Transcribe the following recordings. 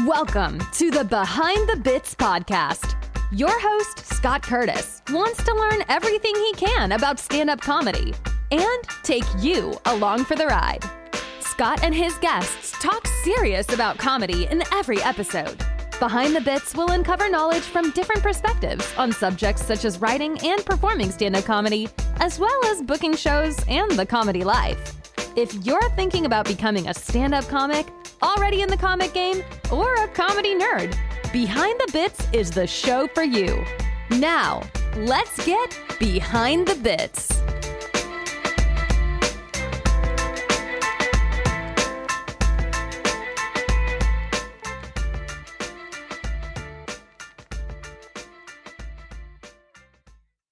Welcome to the Behind the Bits podcast. Your host, Scott Curtis, wants to learn everything he can about stand-up comedy and take you along for the ride. Scott and his guests talk serious about comedy in every episode. Behind the Bits will uncover knowledge from different perspectives on subjects such as writing and performing stand-up comedy, as well as booking shows and the comedy life. If you're thinking about becoming a stand-up comic, already in the comic game, or a comedy nerd, Behind the Bits is the show for you. Now, let's get Behind the Bits.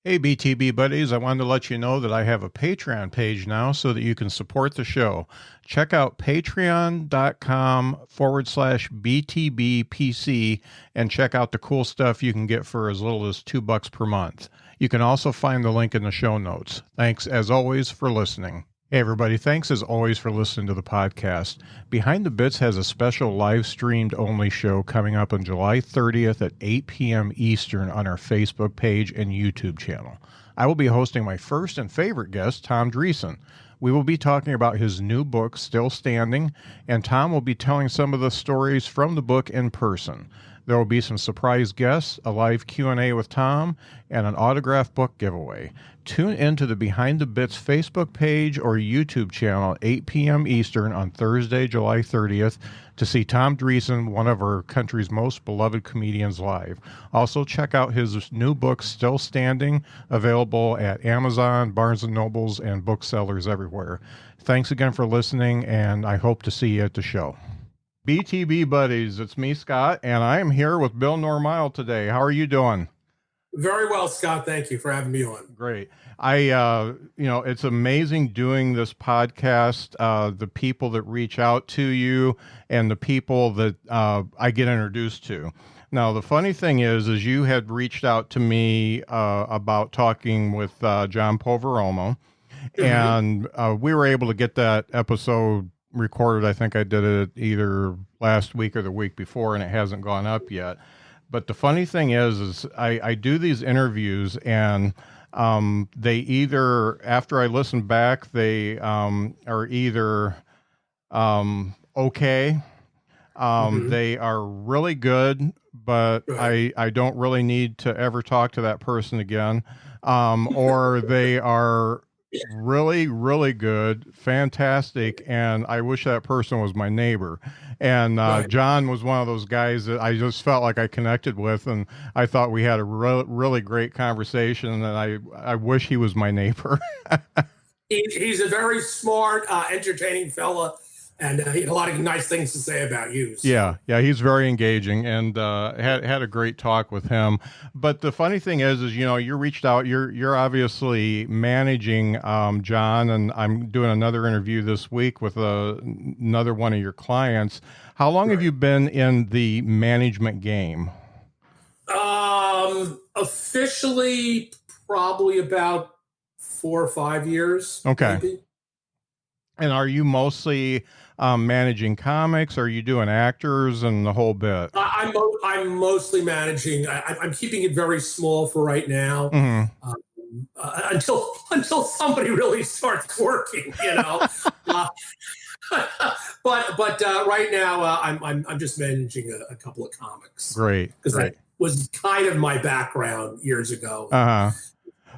Hey BTB buddies, I wanted to let you know that I have a Patreon page now so that you can support the show. Check out patreon.com/BTBPC and check out the cool stuff you can get for as little as $2 per month. You can also find the link in the show notes. Thanks as always for listening. Hey everybody, thanks as always for listening to the podcast. Behind the Bits has a special live streamed only show coming up on July 30th at 8 p.m. Eastern on our Facebook page and YouTube channel. I will be hosting my first and favorite guest, Tom Dreesen. We will be talking about his new book, Still Standing, and Tom will be telling some of the stories from the book in person. There will be some surprise guests, a live Q&A with Tom, and an autographed book giveaway. Tune into the Behind the Bits Facebook page or YouTube channel at 8 p.m. Eastern on Thursday, July 30th to see Tom Dreesen, one of our country's most beloved comedians, live. Also, check out his new book, Still Standing, available at Amazon, Barnes & Nobles, and booksellers everywhere. Thanks again for listening, and I hope to see you at the show. BTB buddies, it's me, Scott, and I am here with Bill Normyle today. How are you doing? Very well, Scott. Thank you for having me on. Great. It's amazing doing this podcast, the people that reach out to you and the people that I get introduced to. Now, the funny thing is you had reached out to me about talking with John Poveromo, and we were able to get that episode recorded. I think I did it either last week or the week before, and it hasn't gone up yet. But the funny thing is I do these interviews, and they either, after I listen back, they are either okay, they are really good, but I don't really need to ever talk to that person again, or they are really, really good, fantastic, and I wish that person was my neighbor. And John was one of those guys that I just felt like I connected with, and I thought we had a really great conversation, and I wish he was my neighbor. He's a very smart, entertaining fella, and he had a lot of nice things to say about you. So. Yeah, he's very engaging, and had a great talk with him. But the funny thing is you reached out. You're obviously managing John, and I'm doing another interview this week with another one of your clients. How long have you been in the management game? Officially, probably about 4 or 5 years. Okay. Maybe. And are you mostly managing comics? Are you doing actors and the whole bit? I'm mostly managing. I'm keeping it very small for right now, until somebody really starts working, But right now I'm just managing a couple of comics. Great, because that was kind of my background years ago. Uh-huh. I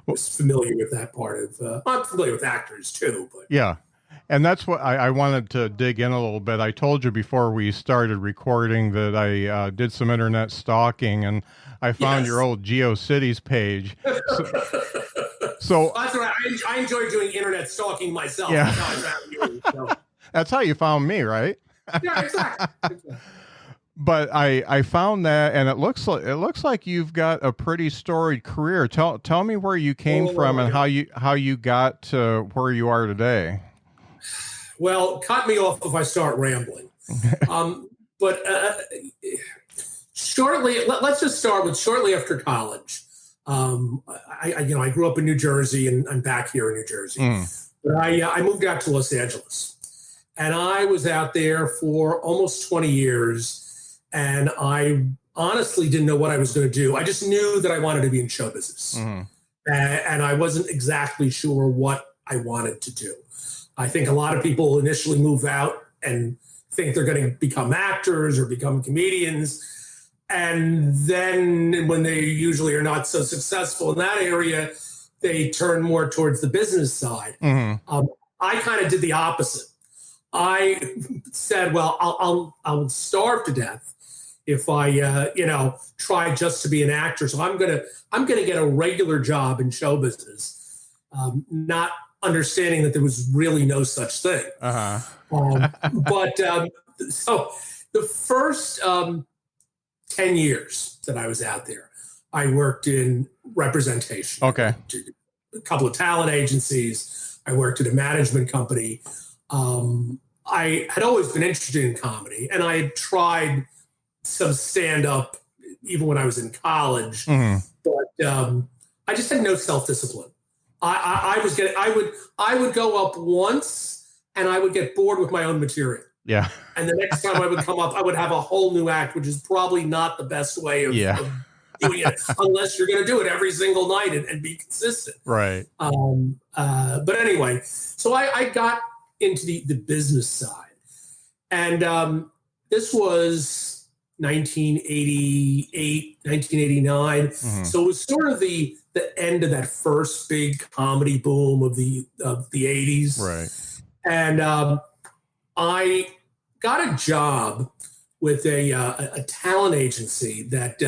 was familiar with that part of. I'm familiar with actors too, but yeah. And that's what I wanted to dig in a little bit. I told you before we started recording that I did some internet stalking, and I found your old GeoCities page. So that's right. I enjoy doing internet stalking myself. Yeah. That's how I found you. So. That's how you found me, right? Yeah, exactly. But I found that, and it looks like you've got a pretty storied career. Tell me where you came from and how you got to where you are today. Well, cut me off if I start rambling. But let's just start with shortly after college. I grew up in New Jersey, and I'm back here in New Jersey. But I moved out to Los Angeles, and I was out there for almost 20 years. And I honestly didn't know what I was going to do. I just knew that I wanted to be in show business. And I wasn't exactly sure what I wanted to do. I think a lot of people initially move out and think they're going to become actors or become comedians. And then when they usually are not so successful in that area, they turn more towards the business side. I kind of did the opposite. I said, well, I'll starve to death if I, try just to be an actor. So I'm gonna get a regular job in show business, not understanding that there was really no such thing. So the first 10 years that I was out there, I worked in representation. Okay. A couple of talent agencies. I worked at a management company. I had always been interested in comedy, and I had tried some stand-up even when I was in college, but I just had no self-discipline. I would go up once and I would get bored with my own material. Yeah. And the next time I would come up, I would have a whole new act, which is probably not the best way of doing it, unless you're going to do it every single night and be consistent. Right. But anyway, so I got into the business side, and this was 1988, 1989. So it was sort of the end of that first big comedy boom of the 80s. Right. And I got a job with a talent agency that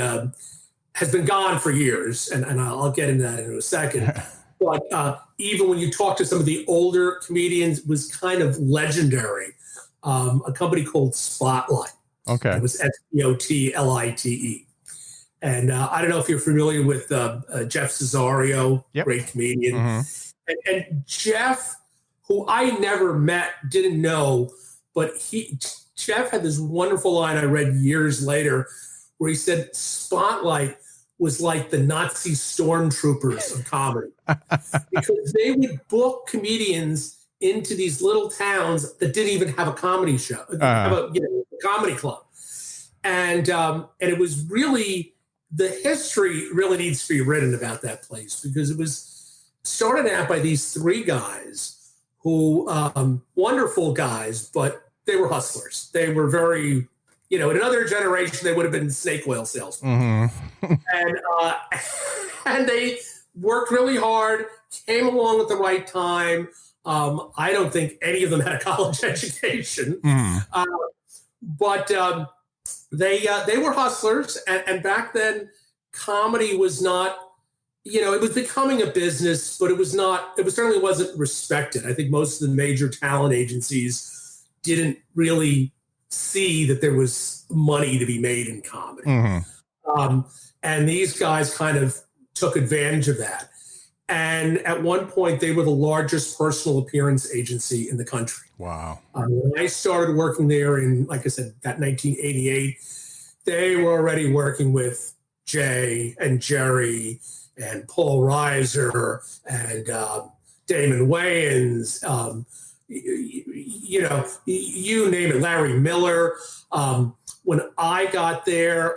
has been gone for years, and I'll get into that in a second. But even when you talk to some of the older comedians, it was kind of legendary. A company called Spotlight. Okay. It was Spotlite. And I don't know if you're familiar with Jeff Cesario, great comedian. And Jeff, who I never met, didn't know, but Jeff had this wonderful line I read years later where he said Spotlight was like the Nazi stormtroopers of comedy, because they would book comedians into these little towns that didn't even have a comedy show, have a comedy club. And it was really, the history really needs to be written about that place, because it was started out by these three guys who, wonderful guys, but they were hustlers. They were very, in another generation, they would have been snake oil salesmen. And they worked really hard, came along at the right time. I don't think any of them had a college education, but they were hustlers. And back then, comedy was not, it was becoming a business, but it certainly wasn't respected. I think most of the major talent agencies didn't really see that there was money to be made in comedy. And these guys kind of took advantage of that. And at one point, they were the largest personal appearance agency in the country. Wow. When I started working there in, like I said, that 1988, they were already working with Jay and Jerry and Paul Reiser and Damon Wayans, you name it, Larry Miller. When I got there,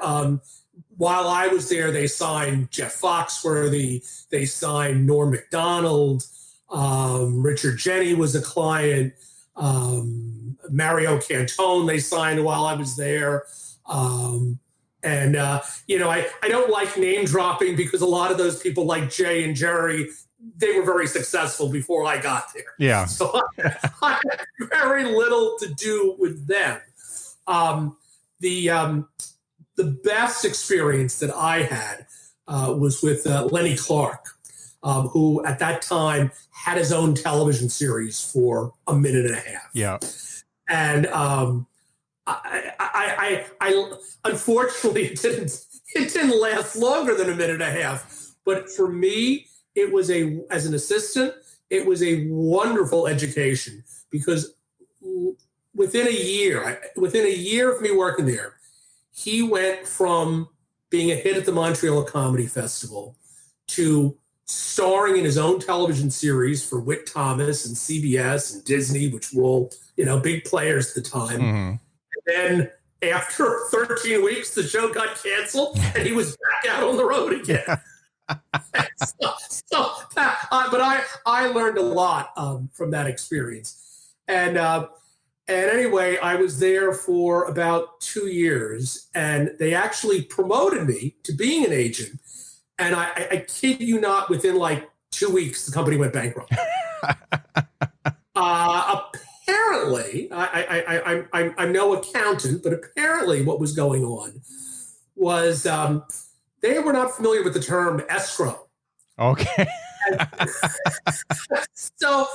while I was there, they signed Jeff Foxworthy, they signed Norm Macdonald, Richard Jeni was a client, Mario Cantone they signed while I was there. I don't like name dropping, because a lot of those people like Jay and Jerry, they were very successful before I got there. Yeah. So I had very little to do with them. The best experience that I had was with Lenny Clark, who at that time had his own television series for a minute and a half. Yeah. And I unfortunately it didn't last longer than a minute and a half. But for me, as an assistant, it was a wonderful education, because within a year of me working there, he went from being a hit at the Montreal Comedy Festival to starring in his own television series for Whit Thomas and CBS and Disney, which were all, big players at the time. And then after 13 weeks, the show got canceled, and he was back out on the road again. But I learned a lot from that experience. And anyway, I was there for about 2 years, and they actually promoted me to being an agent. And I kid you not, within like 2 weeks, the company went bankrupt. Apparently, I'm no accountant, but apparently what was going on was they were not familiar with the term escrow. Okay. So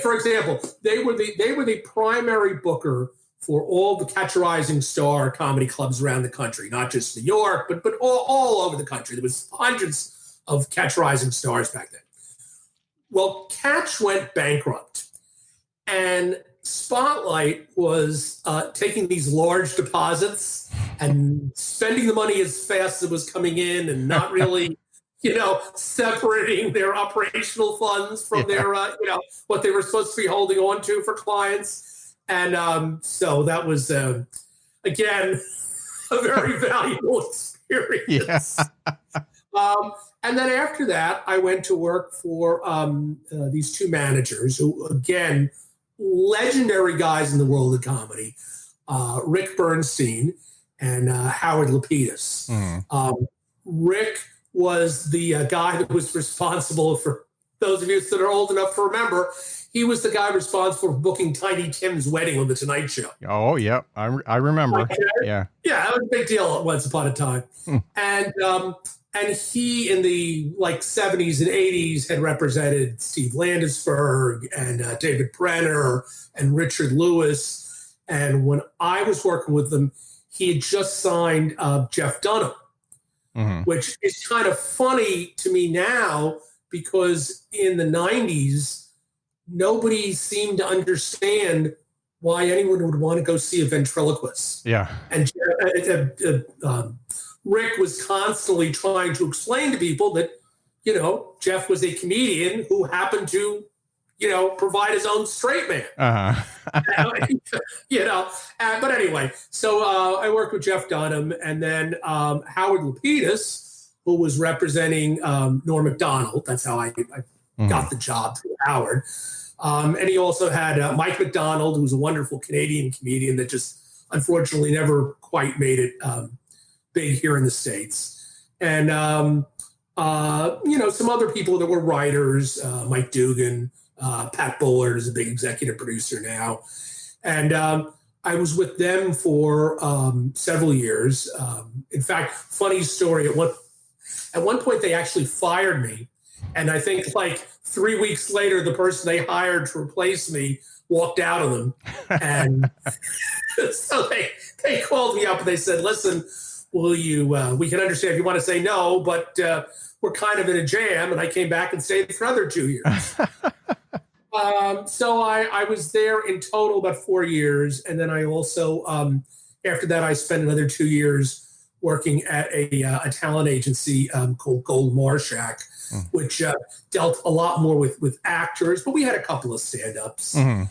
for example, they were the primary booker for all the Catch a Rising Star comedy clubs around the country, not just New York, but all over the country. There was hundreds of Catch a Rising Stars back then. Well, Catch went bankrupt, and Spotlight was taking these large deposits and spending the money as fast as it was coming in, and not really, separating their operational funds from their, what they were supposed to be holding on to for clients. And so that was, again, a very valuable experience. Yeah. And then after that, I went to work for these two managers who, again, legendary guys in the world of comedy, Rick Bernstein and Howard Lapidus. Rick was the guy that was responsible for, those of you that are old enough to remember, he was the guy responsible for booking Tiny Tim's wedding on The Tonight Show. Oh, yeah. I remember. Okay. Yeah. Yeah, that was a big deal once upon a time. And he, in the 70s and 80s, had represented Steve Landesberg and David Brenner and Richard Lewis. And when I was working with them, he had just signed Jeff Dunham, which is kind of funny to me now, because in the 90s, nobody seemed to understand why anyone would want to go see a ventriloquist. Yeah. And Rick was constantly trying to explain to people that, Jeff was a comedian who happened to, provide his own straight man. But anyway, so I worked with Jeff Dunham, and then Howard Lapidus, who was representing Norm Macdonald. That's how I got the job through Howard. And he also had Mike McDonald, who was a wonderful Canadian comedian that just unfortunately never quite made it big here in the States. And, some other people that were writers, Mike Dugan, Pat Bullard is a big executive producer now. And I was with them for several years. In fact, funny story, at one point they actually fired me. And I think 3 weeks later, the person they hired to replace me walked out on them. And so they called me up and they said, listen, we can understand if you want to say no, but we're kind of in a jam. And I came back and stayed for another 2 years. So I was there in total about 4 years. And then I also, after that, I spent another 2 years working at a talent agency called Gold Marshak, which dealt a lot more with actors, but we had a couple of stand-ups. And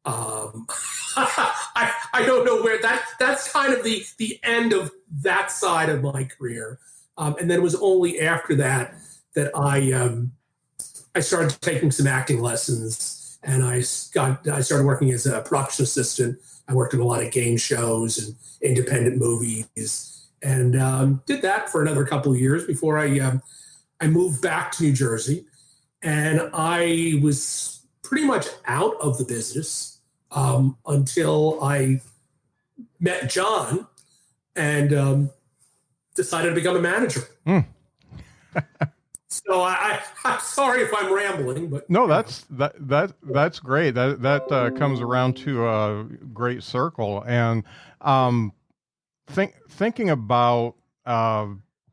I don't know where that's kind of the end of that side of my career. And then it was only after that I started taking some acting lessons, and I started working as a production assistant. I worked in a lot of game shows and independent movies, and did that for another couple of years before I moved back to New Jersey. And I was pretty much out of the business until I met John and decided to become a manager. So I'm sorry if I'm rambling, but no, that's great. That comes around to a great circle. And thinking about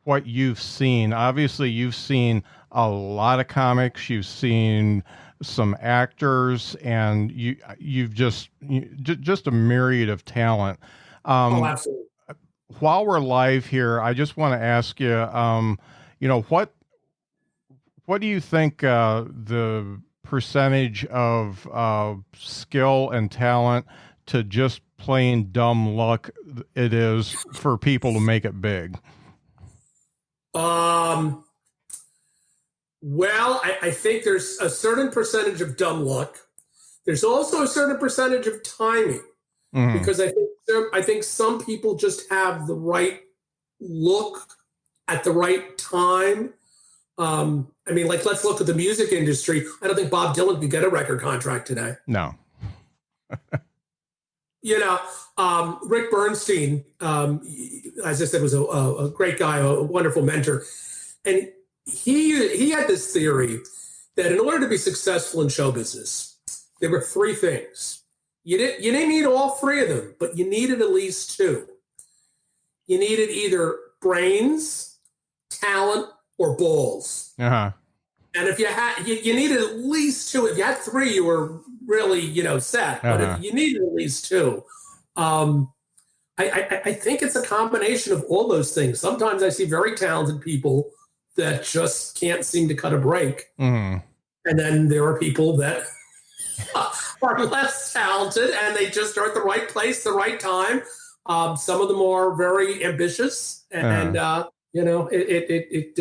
what you've seen, obviously you've seen a lot of comics, you've seen some actors, and you've just a myriad of talent. Absolutely. While we're live here, I just want to ask you, what do you think the percentage of skill and talent to just plain dumb luck it is for people to make it big? Well, I think there's a certain percentage of dumb luck. There's also a certain percentage of timing, because I think some people just have the right look at the right time. I mean, like, let's look at the music industry. I don't think Bob Dylan could get a record contract today. No. Rick Bernstein, as I said, was a great guy, a wonderful mentor. And he had this theory that in order to be successful in show business, there were three things. You didn't need all three of them, but you needed at least two. You needed either brains, talent, or balls. Uh-huh. And if you needed at least two. If you had three, you were really, set. But if you needed at least two, I think it's a combination of all those things. Sometimes I see very talented people that just can't seem to cut a break. And then there are people that are less talented and they just are at the right place, the right time. Some of them are very ambitious and if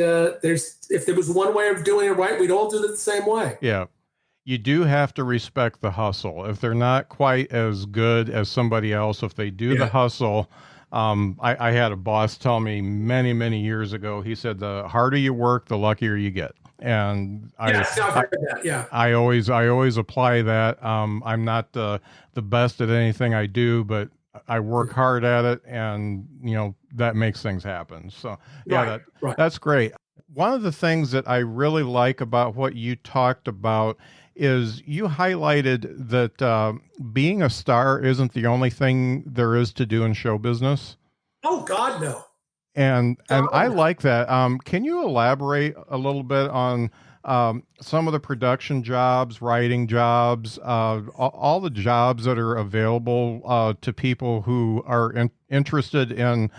there was one way of doing it right, we'd all do it the same way. Yeah. You do have to respect the hustle. If they're not quite as good as somebody else, if they do the hustle, I had a boss tell me many, many years ago, he said, the harder you work, the luckier you get. And I always apply that. I'm not the best at anything I do, but I work hard at it, and that makes things happen. So that's great. One of the things that I really like about what you talked about is you highlighted that being a star isn't the only thing there is to do in show business. Oh God, no. And I like that. Can you elaborate a little bit on some of the production jobs, writing jobs, all the jobs that are available to people who are interested in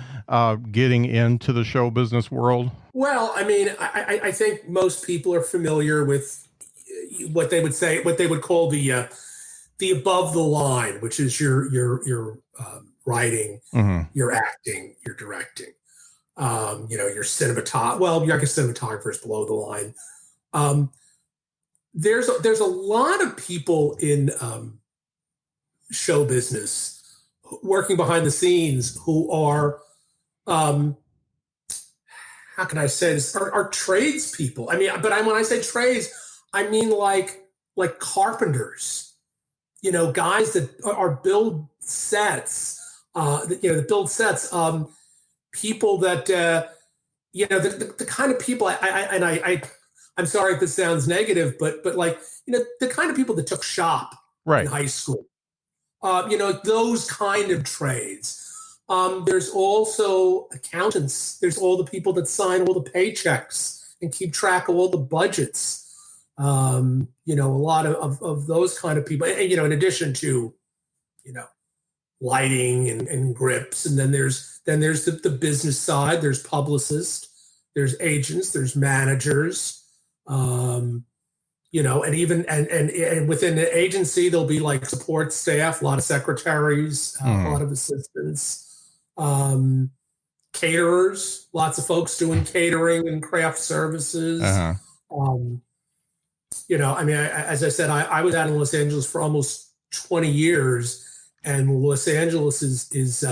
getting into the show business world? Well, I mean, I think most people are familiar with what they would call the above the line, which is your writing, your acting, your directing, your cinematography. Well, I guess cinematographer is below the line. There's a lot of people in show business working behind the scenes who are, how can I say this, are tradespeople. I mean, but when I say trades, I mean like carpenters, guys that are build sets, that build sets, people that, the kind of people I'm sorry if this sounds negative, but like, the kind of people that took shop in high school, those kind of trades. There's also accountants. There's all the people that sign all the paychecks and keep track of all the budgets. A lot of those kind of people, and, in addition to, lighting and grips. And then there's the business side. There's publicists, there's agents, there's managers, and even, and within the agency, there'll be like support staff, a lot of secretaries, a lot of assistants, caterers, lots of folks doing catering and craft services. As I said, I was out in Los Angeles for almost 20 years, and Los Angeles is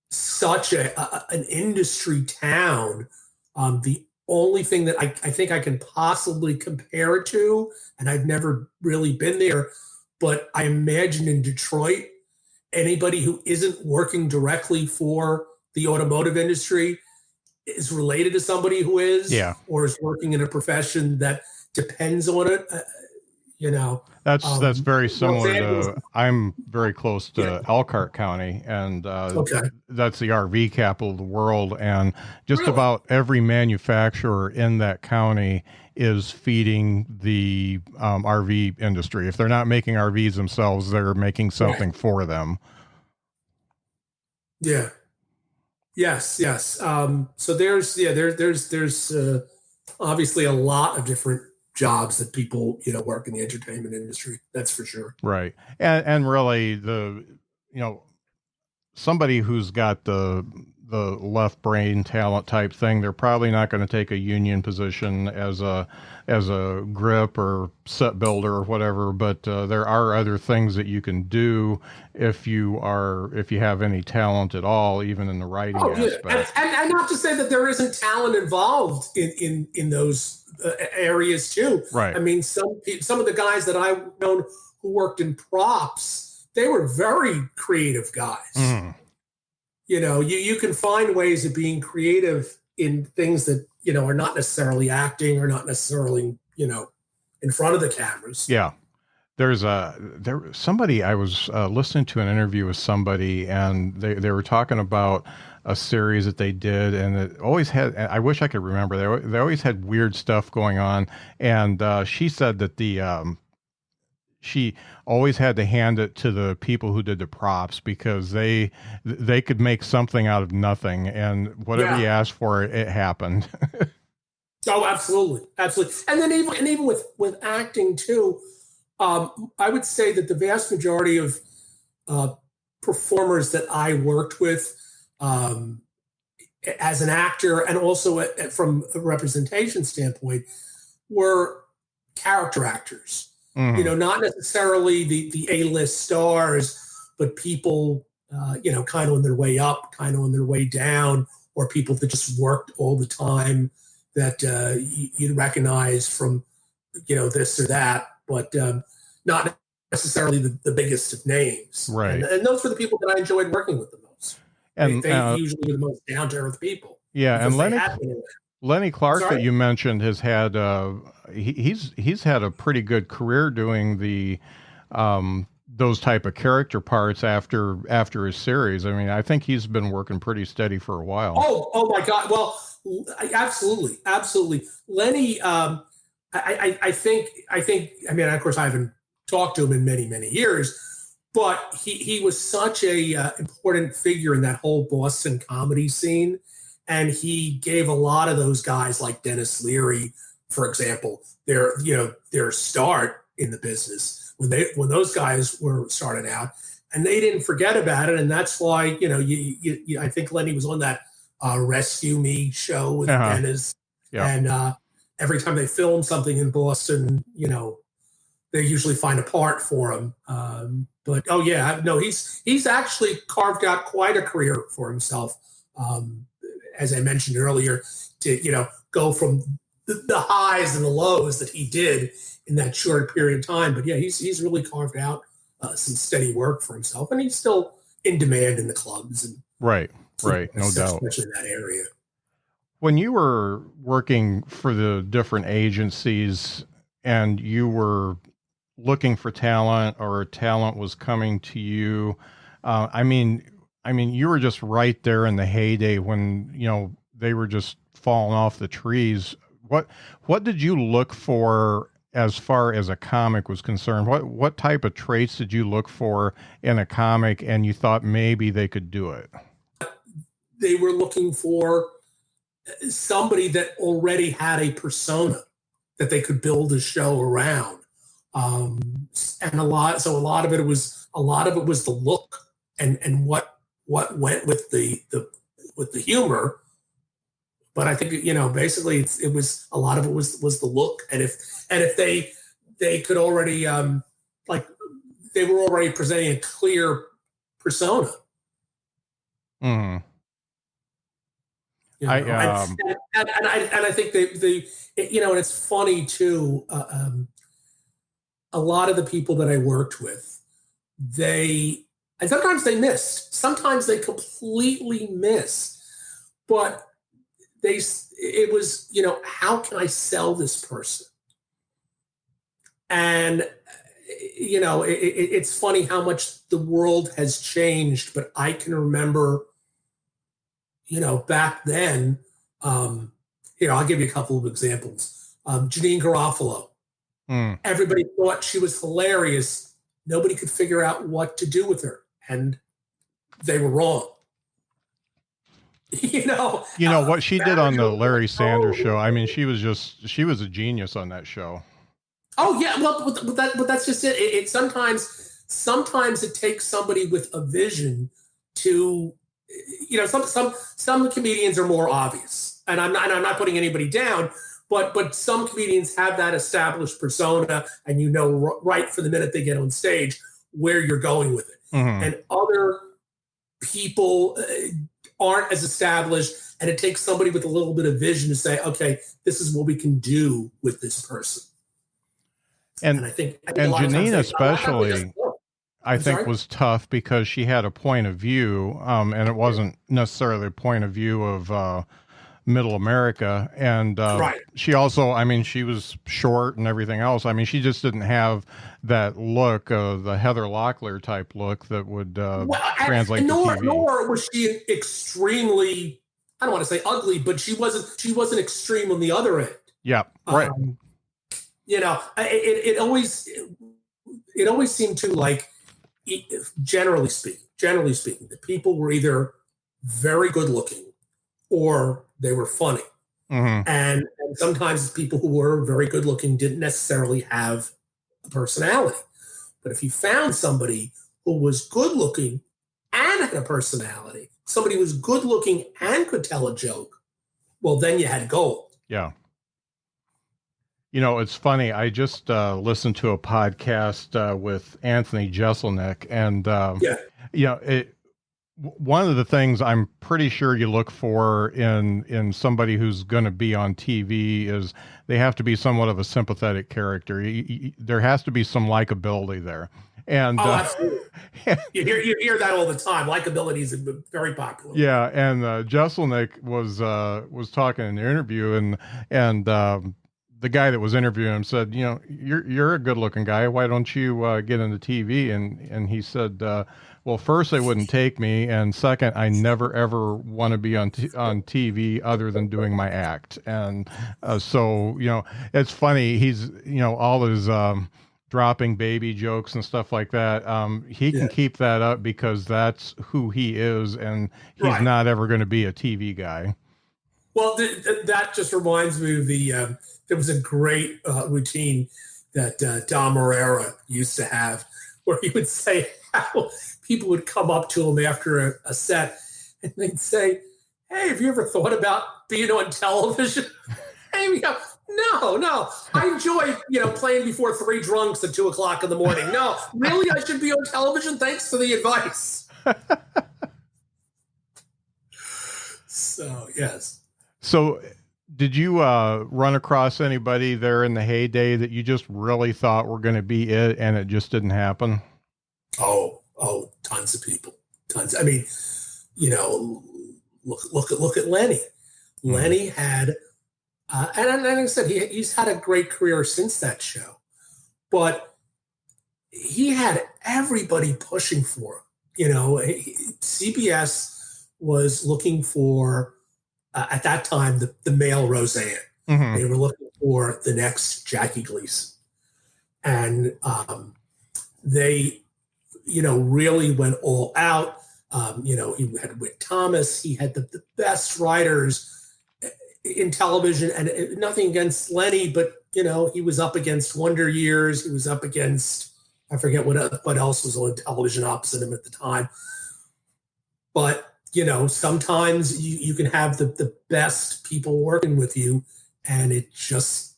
such an industry town. The only thing that I think I can possibly compare it to, and I've never really been there, but I imagine in Detroit, anybody who isn't working directly for the automotive industry is related to somebody who is, or is working in a profession that depends on it. That's very similar to, I'm very close to Elkhart County, and that's the RV capital of the world. And just about every manufacturer in that county is feeding the RV industry. If they're not making RVs themselves, they're making something for them. Yeah. Yes. So there's obviously a lot of different jobs that people, work in the entertainment industry. That's for sure. Right. And really somebody who's got the left brain talent type thing, they're probably not going to take a union position as a grip or set builder or whatever. But there are other things that you can do if you have any talent at all, even in the writing aspect. And not to say that there isn't talent involved in those areas too. Right. I mean, some of the guys that I've known who worked in props, they were very creative guys. Mm. You can find ways of being creative in things that, are not necessarily acting or not necessarily, in front of the cameras. Yeah. There's somebody, I was listening to an interview with somebody, and they were talking about a series that they did, and it always had, I wish I could remember, they always had weird stuff going on. And she said that she always had to hand it to the people who did the props, because they could make something out of nothing, and whatever you asked for, it happened. Oh, absolutely. Absolutely. And then even with acting too, I would say that the vast majority of performers that I worked with as an actor, and also from a representation standpoint, were character actors. Mm-hmm. Not necessarily the A-list stars, but people, kind of on their way up, kind of on their way down, or people that just worked all the time that you'd recognize from, this or that, but not necessarily the biggest of names. Right. And those were the people that I enjoyed working with the most. And they usually were the most down-to-earth people. Yeah, and Lenny Clark, that you mentioned, has had he's had a pretty good career doing the those type of character parts after his series. I mean, I think he's been working pretty steady for a while. Oh my God! Well, absolutely. Lenny, I think. I mean, of course, I haven't talked to him in many years, but he was such a important figure in that whole Boston comedy scene. And he gave a lot of those guys, like Dennis Leary, for example, their start in the business when those guys were starting out, and they didn't forget about it. And that's why I think Lenny was on that Rescue Me show with Dennis, and every time they film something in Boston, they usually find a part for him. But he's actually carved out quite a career for himself. As I mentioned earlier, to go from the highs and the lows that he did in that short period of time. But yeah, he's really carved out some steady work for himself, and he's still in demand in the clubs. And right, no doubt, especially in that area. When you were working for the different agencies and you were looking for talent, or talent was coming to you, I mean, you were just right there in the heyday when, they were just falling off the trees. What did you look for as far as a comic was concerned? What type of traits did you look for in a comic, and you thought maybe they could do it? They were looking for somebody that already had a persona that they could build a show around. And a lot of it was the look and what went with the humor. But I think, basically it was a lot of it was the look. And if they could already, they were already presenting a clear persona. Mm-hmm. And I think and it's funny too. A lot of the people that I worked with, and sometimes they missed. Sometimes they completely missed. But it was, how can I sell this person? And, it's funny how much the world has changed. But I can remember, back then, I'll give you a couple of examples. Janine Garofalo. Everybody thought she was hilarious. Nobody could figure out what to do with her. And they were wrong. What she did on the Larry Sanders show. I mean, she was a genius on that show. Oh yeah. Well, but that's just it. It sometimes sometimes it takes somebody with a vision to, some comedians are more obvious, and I'm not putting anybody down, but some comedians have that established persona, and right from the minute they get on stage where you're going with it. Mm-hmm. And other people aren't as established, and it takes somebody with a little bit of vision to say, okay, this is what we can do with this person. And I think Janine especially, I think was tough because she had a point of view, and it wasn't necessarily a point of view of middle America. And she also, I mean, she was short and everything else. I mean, she just didn't have that look, the Heather Locklear type look that would translate to TV. Nor was she extremely, I don't want to say ugly, but she wasn't extreme on the other end. Yeah, right. It always seemed to, like, generally speaking, the people were either very good looking or they were funny. Mm-hmm. And sometimes the people who were very good looking didn't necessarily have a personality. But if you found somebody who was good looking and had a personality, somebody who was good looking and could tell a joke, well, then you had gold. Yeah. It's funny. I just listened to a podcast with Anthony Jeselnik, and one of the things I'm pretty sure you look for in somebody who's going to be on TV is they have to be somewhat of a sympathetic character. There has to be some likability there. And absolutely. You hear that all the time. Likability is very popular. Yeah, and Jeselnik was talking in the interview, and the guy that was interviewing him said, you're a good looking guy. Why don't you get into TV? And he said, well, first they wouldn't take me. And second, I never, ever want to be on TV other than doing my act. And so, it's funny. He's, all his dropping baby jokes and stuff like that. He can keep that up because that's who he is. And he's not ever going to be a TV guy. Well, that just reminds me of there was a great routine that Dom Herrera used to have, where he would say how people would come up to him after a set and they'd say, "Hey, have you ever thought about being on television?" And we go, No. I enjoy, playing before 3 drunks at 2:00 in the morning. No, really, I should be on television? Thanks for the advice. So, yes. So did you run across anybody there in the heyday that you just really thought were going to be it and it just didn't happen? Oh, tons of people. Tons. I mean, look at Lenny. Mm-hmm. Lenny had, and like I said, he's had a great career since that show, but he had everybody pushing for him. CBS was looking for, at that time, the male Roseanne. Mm-hmm. They were looking for the next Jackie Gleason. And they, really went all out. He had Whit Thomas. He had the best writers in television, and nothing against Lenny, but, he was up against Wonder Years. He was up against, I forget what else was on television opposite him at the time. But, sometimes you can have the best people working with you, and it just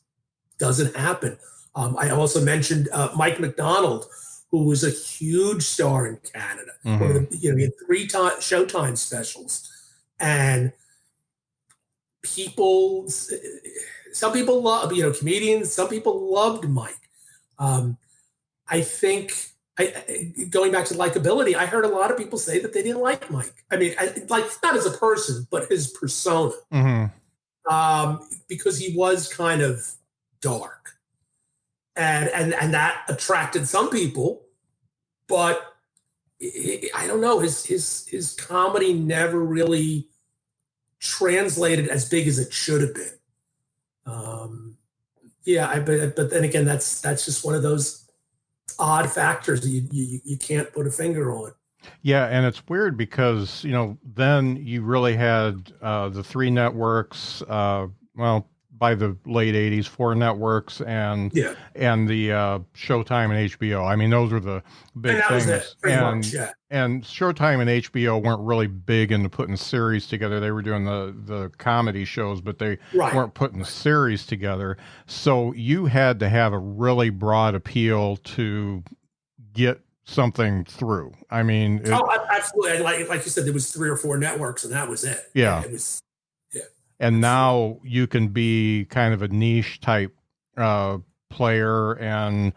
doesn't happen. I also mentioned Mike McDonald, who was a huge star in Canada. Mm-hmm. He had 3 Showtime specials, and some people love, comedians. Some people loved Mike. I think. Going back to likability, I heard a lot of people say that they didn't like Mike. I mean, not as a person, but his persona, because he was kind of dark, and that attracted some people. But I don't know, his comedy never really translated as big as it should have been. But then again, that's just one of those odd factors that you can't put a finger on. Yeah, and it's weird because then you really had the 3 networks, by the late 80s, 4 networks and the Showtime and HBO. I mean, those were the big things. Was it, much, yeah. And Showtime and HBO weren't really big into putting series together. They were doing the comedy shows, but they weren't putting series together. So you had to have a really broad appeal to get something through. I mean, absolutely. Like you said, there was 3 or 4 networks, and that was it. Yeah, it was. Yeah. And now you can be kind of a niche type player, and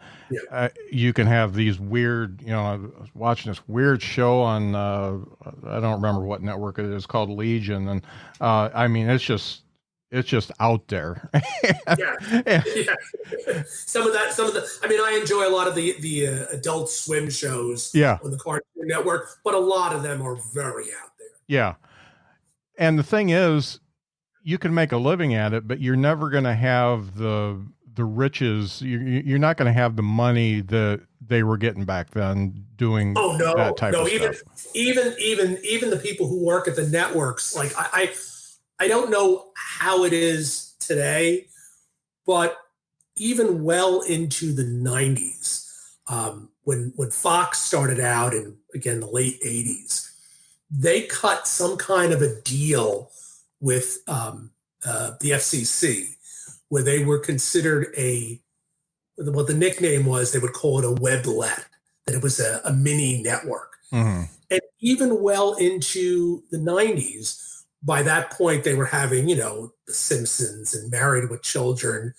you can have these weird. You know, I was watching this weird show on I don't remember what network it is, called Legion, and I mean, it's just out there. Some of the. I mean, I enjoy a lot of the Adult Swim shows on the Cartoon Network, but a lot of them are very out there. Yeah, and the thing is, you can make a living at it, but you're never going to have the riches. You're not going to have the money that they were getting back then doing that type of stuff. Even the people who work at the networks, like I don't know how it is today, but even well into the 90s, when Fox started out in, again, the late 80s, they cut some kind of a deal with the FCC, where they were considered what the nickname was, they would call it a weblet, that it was a mini network. Mm-hmm. And even well into the 90s, by that point, they were having, The Simpsons and Married with Children.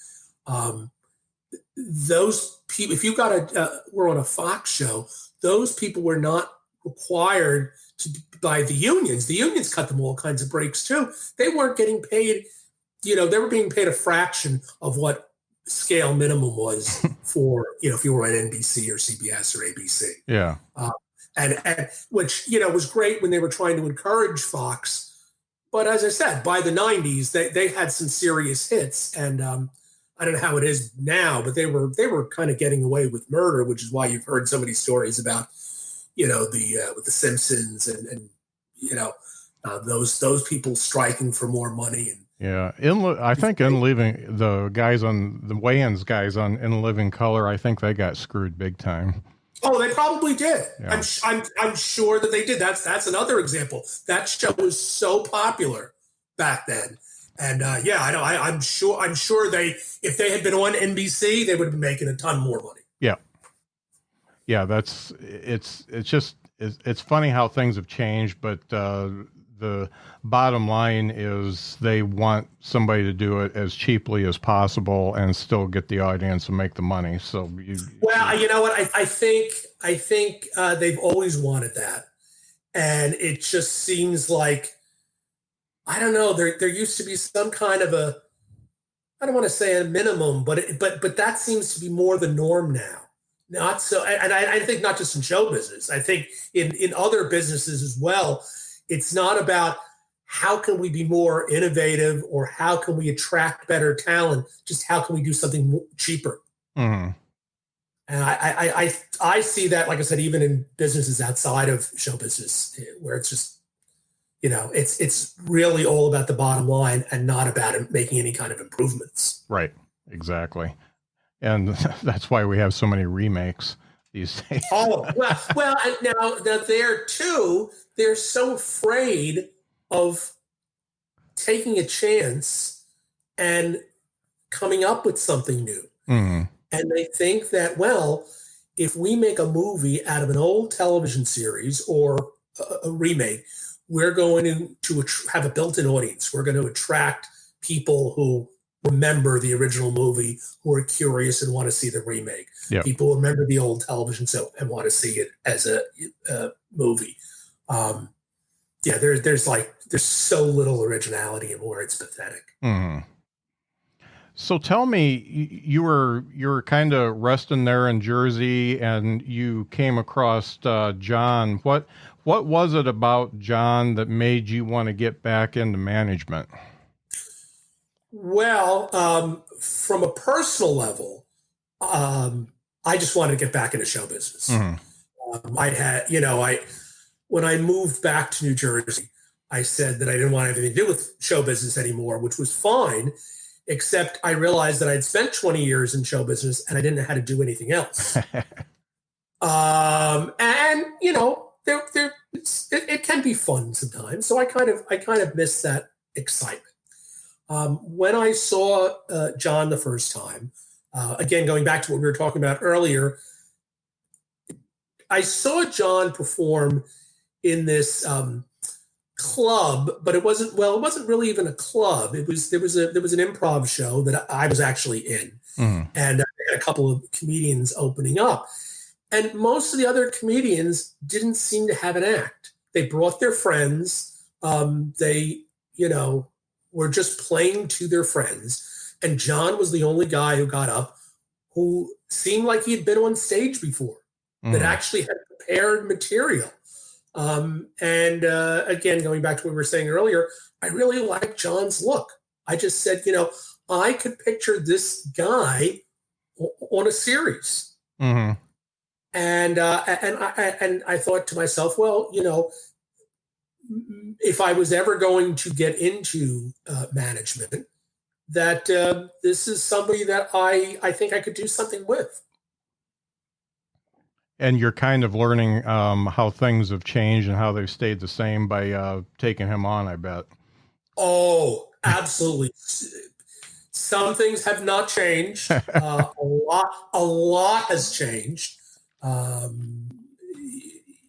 Those people, if you were on a Fox show, those people were not required by the unions. The unions cut them all kinds of breaks too. They weren't getting paid. They were being paid a fraction of what scale minimum was for, if you were on NBC or CBS or ABC. Yeah. And which, was great when they were trying to encourage Fox. But as I said, by the 90s, they had some serious hits, and I don't know how it is now, but they were kind of getting away with murder, which is why you've heard so many stories about, with the Simpsons and those people striking for more money. And I think In Living, the guys on the Wayans guys on In Living Color, I think they got screwed big time. Oh, they probably did. Yeah. I'm sure that they did. That's another example. That show was so popular back then, and I'm sure they, if they had been on NBC, they would have been making a ton more money. Yeah. It's funny how things have changed, but the bottom line is they want somebody to do it as cheaply as possible and still get the audience and make the money. So you know what? I think they've always wanted that, and it just seems like, I don't know. There used to be some kind of I don't want to say a minimum, but that seems to be more the norm now. Not so, and I think not just in show business. I think in other businesses as well. It's not about how can we be more innovative or how can we attract better talent. Just how can we do something cheaper? Mm-hmm. And I see that, like I said, even in businesses outside of show business, where it's just, it's really all about the bottom line and not about making any kind of improvements. Right. Exactly. And that's why we have so many remakes these days. Oh, well, and now there too, they're so afraid of taking a chance and coming up with something new. Mm-hmm. And they think that, well, if we make a movie out of an old television series or a remake, we're going to have a built-in audience. We're going to attract people who remember the original movie, who are curious and want to see the remake. Yep. People remember the old television show and want to see it as a movie. There's so little originality anymore. It's pathetic. Mm-hmm. So tell me, you were kind of resting there in Jersey, and you came across John. What was it about John that made you want to get back into management? Well, from a personal level, I just wanted to get back into show business. Mm-hmm. When I moved back to New Jersey, I said that I didn't want anything to do with show business anymore, which was fine. except I realized that I'd spent 20 years in show business and I didn't know how to do anything else. And you know, it can be fun sometimes. So I kind of miss that excitement. When I saw John the first time, again, going back to what we were talking about earlier, I saw John perform in this club, but it wasn't really even a club. There was an improv show that I was actually in, and I had a couple of comedians opening up, and most of the other comedians didn't seem to have an act. They brought their friends. They, you know, were just playing to their friends, and John was the only guy who got up who seemed like he had been on stage before, that actually had prepared material. Again, going back to what we were saying earlier, I really like John's look. I just said, you know, I could picture this guy on a series. And I thought to myself, well, you know, if I was ever going to get into management, that this is somebody that I think I could do something with. And you're kind of learning how things have changed and how they've stayed the same by taking him on, I bet. Oh, absolutely. Some things have not changed. A lot has changed.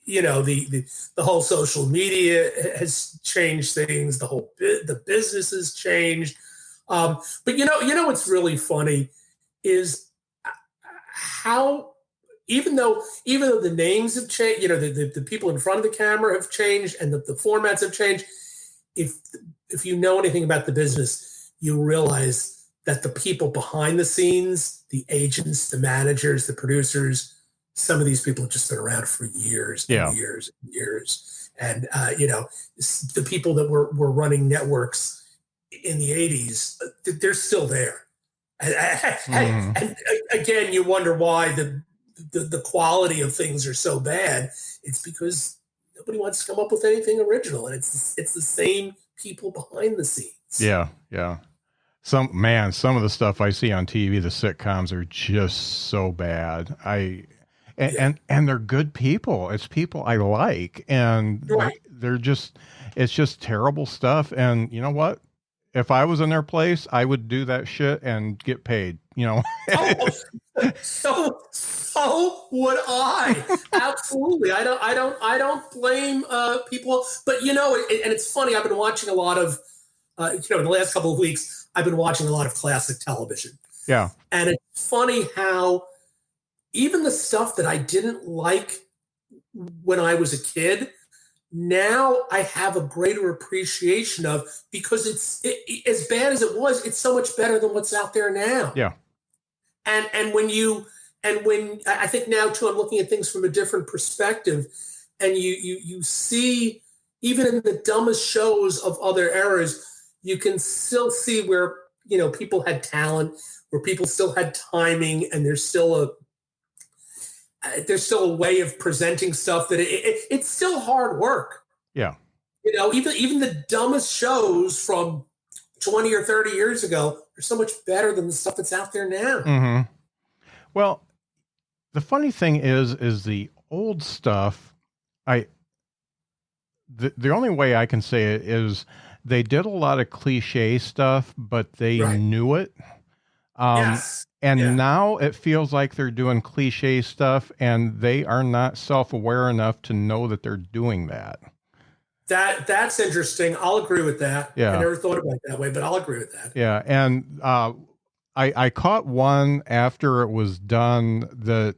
You know, the whole social media has changed things. The business has changed. But you know what's really funny is how, even though the names have changed, you know, the people in front of the camera have changed and the formats have changed. If you know anything about the business, you realize that the people behind the scenes, the agents, the managers, the producers, some of these people have just been around for years and years and years. And, you know, the people that were running networks in the 80s, they're still there. And again, you wonder why the quality of things are so bad. It's because nobody wants to come up with anything original, and it's the same people behind the scenes. Yeah. Some of the stuff I see on TV, the sitcoms, are just so bad. And they're good people. It's people I like, and it's just terrible stuff. And you know what? If I was in their place, I would do that shit and get paid, you know? So would I. Absolutely. I don't blame people, but you know, and it's funny. I've been watching a lot of, you know, in the last couple of weeks, I've been watching a lot of classic television. Yeah. And it's funny how even the stuff that I didn't like when I was a kid, now I have a greater appreciation of, because it's as bad as it was, it's so much better than what's out there now. Yeah. And when I think now too, I'm looking at things from a different perspective, and you see, even in the dumbest shows of other eras, you can still see where, you know, people had talent, where people still had timing, and there's still a way of presenting stuff that it's still hard work. Yeah. You know, even the dumbest shows from 20 or 30 years ago are so much better than the stuff that's out there now. Well, the funny thing is the old stuff, the only way I can say it is they did a lot of cliche stuff, but they knew it. Now it feels like they're doing cliche stuff, and they are not self-aware enough to know that they're doing that. That's interesting. I'll agree with that. Yeah. I never thought about it that way, but I'll agree with that. Yeah. And I caught one after it was done that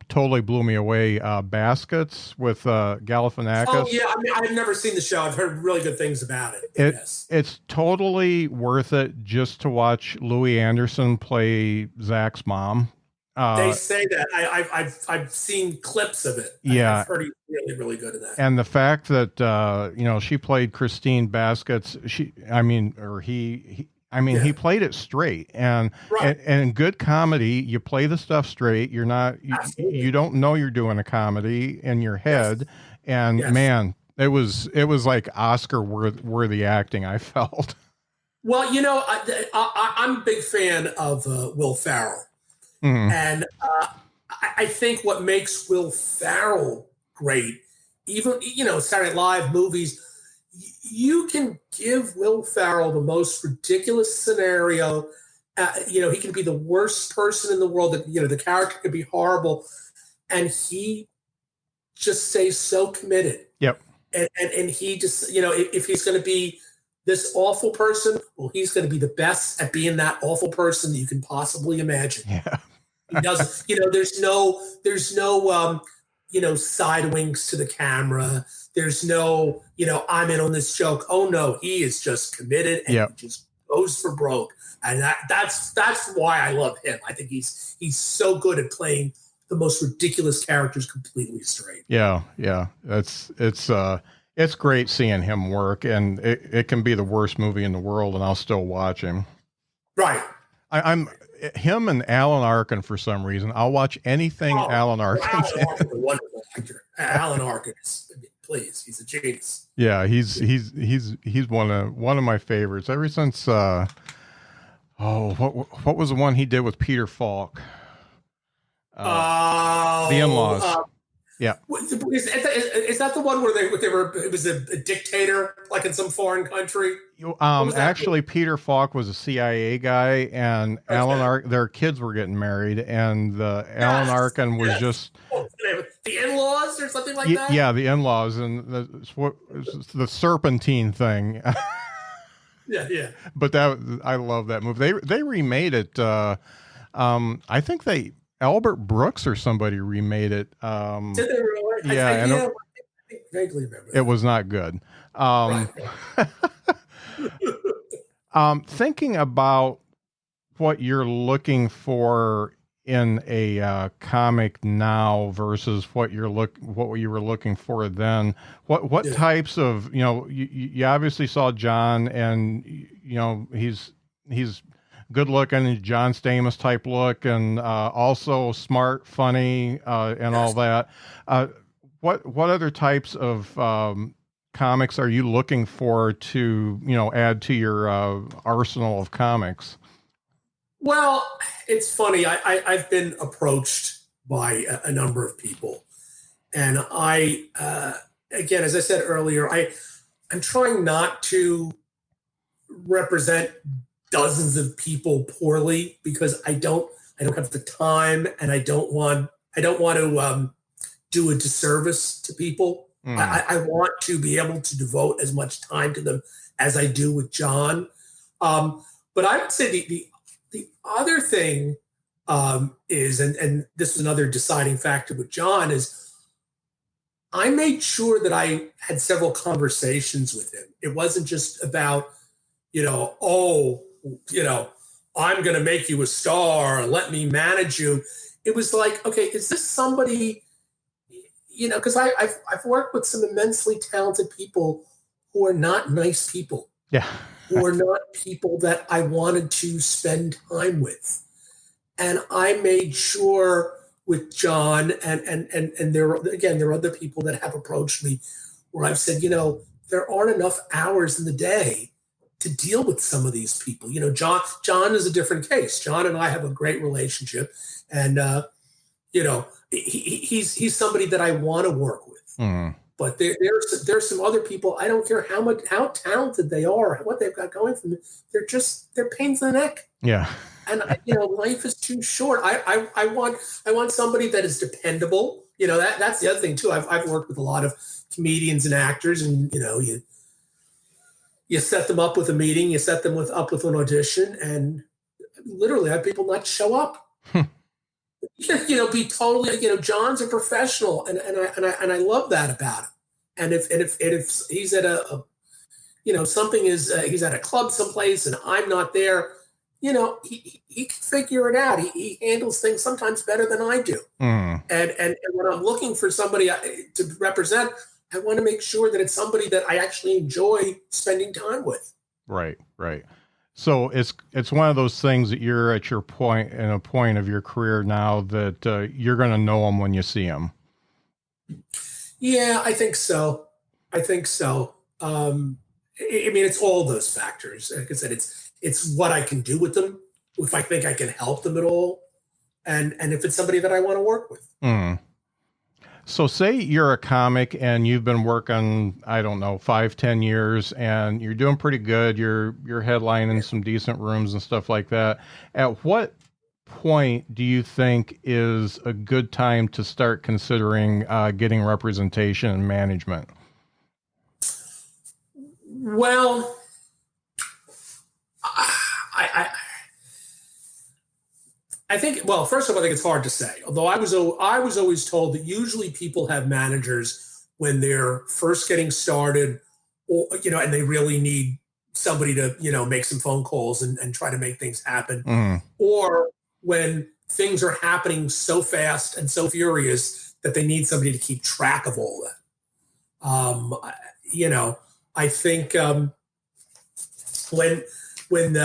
totally blew me away. Baskets with Galifianakis. Oh yeah, I mean, I've never seen the show. I've heard really good things about it. Yes. It's totally worth it just to watch Louis Anderson play Zach's mom. They say that. I've seen clips of it. Yeah. I've heard he's really, really good at that. And the fact that you know, she played Christine Baskets. He played it straight, and in good comedy, you play the stuff straight. You're not, you don't know you're doing a comedy in your head. And man, it was like Oscar worthy acting, I felt. Well, I'm a big fan of Will Ferrell. Mm-hmm. And I think what makes Will Ferrell great, even, Saturday Night Live movies, you can give Will Ferrell the most ridiculous scenario. He can be the worst person in the world. That the character could be horrible, and he just stays so committed. Yep. And he just, if he's going to be this awful person, well, he's going to be the best at being that awful person that you can possibly imagine. Yeah. He doesn't, there's no side winks to the camera. There's no, I'm in on this joke. Oh no, he is just committed and he just goes for broke. And that's why I love him. I think he's so good at playing the most ridiculous characters completely straight. Yeah. It's great seeing him work, and it can be the worst movie in the world and I'll still watch him. Right. I'm him and Alan Arkin for some reason. I'll watch anything Alan Arkin. Alan Arkin is a wonderful actor. Alan Arkin is, please, he's a genius. Yeah, he's one of my favorites ever since. What was the one he did with Peter Falk? The In-Laws. Yeah. Is that the one where it was a dictator, like in some foreign country? Actually, Peter Falk was a CIA guy, and their kids were getting married, and Alan Arkin was just the In-Laws or something like that. Yeah, the In-Laws, and the serpentine thing. Yeah. But I love that movie. They remade it. I think Albert Brooks or somebody remade it. Did they really? Yeah, I vaguely remember that. It was not good. Right. Thinking about what you're looking for in a comic now versus what you were looking for then. What types of you obviously saw John, and he's good looking, John Stamos type look, and also smart, funny, and all that. What other types of comics are you looking for to add to your arsenal of comics? Well, it's funny. I've been approached by a number of people, and again, as I said earlier, I'm trying not to represent dozens of people poorly, because I don't have the time, and I don't want to do a disservice to people. I want to be able to devote as much time to them as I do with John. But I would say the other thing is, and this is another deciding factor with John, is I made sure that I had several conversations with him. It wasn't just about, I'm going to make you a star, let me manage you. It was like, okay, is this somebody, because I've worked with some immensely talented people who are not nice people. Yeah. Who are not people that I wanted to spend time with. And I made sure with John, and there are other people that have approached me where I've said, there aren't enough hours in the day to deal with some of these people. John is a different case. John and I have a great relationship, and he's somebody that I want to work with. Mm. But there's some other people. I don't care how talented they are, what they've got going for them. They're pains in the neck. Yeah. And life is too short. I want somebody that is dependable. That's the other thing too. I've worked with a lot of comedians and actors, and you set them up with a meeting, you set them up with an audition, and literally have people not show up. Be totally, John's a professional, and I love that about him. And if he's at he's at a club someplace and I'm not there, he can figure it out. He handles things sometimes better than I do. Mm. And when I'm looking for somebody to represent, I want to make sure that it's somebody that I actually enjoy spending time with. Right. So it's one of those things that you're at your point of your career now that you're going to know them when you see them. Yeah, I think so. I mean, it's all those factors. Like I said, it's what I can do with them, if I think I can help them at all, and if it's somebody that I want to work with. Mm. So say you're a comic and you've been working, I don't know, 5-10 years, and you're doing pretty good. You're headlining some decent rooms and stuff like that. At what point do you think is a good time to start considering getting representation and management? Well, I think, well, first of all, I think it's hard to say. Although I was always told that usually people have managers when they're first getting started, or and they really need somebody to make some phone calls and try to make things happen, or when things are happening so fast and so furious that they need somebody to keep track of all that. I think when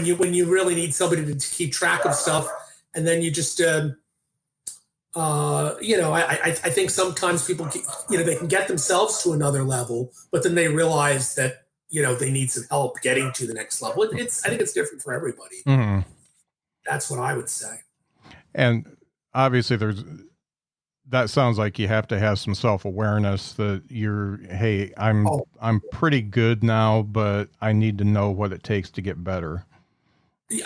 you really need somebody to keep track of stuff, and then you just I think sometimes people they can get themselves to another level, but then they realize that they need some help getting to the next level. I think it's different for everybody. Mm-hmm. That's what I would say. And obviously that sounds like you have to have some self-awareness that I'm pretty good now, but I need to know what it takes to get better.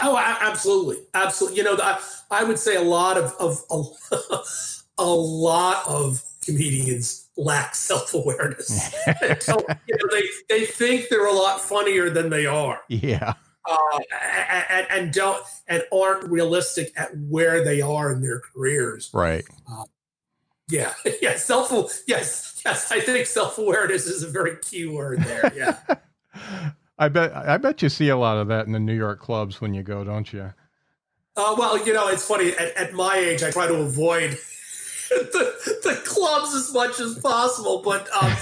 Oh, absolutely. Absolutely. I would say a lot of comedians lack self-awareness. They think they're a lot funnier than they are. Yeah. And aren't realistic at where they are in their careers. Right. Yeah. Yes. I think self-awareness is a very key word there. Yeah. I bet you see a lot of that in the New York clubs when you go, don't you? Well, it's funny. At my age, I try to avoid the clubs as much as possible. But I'll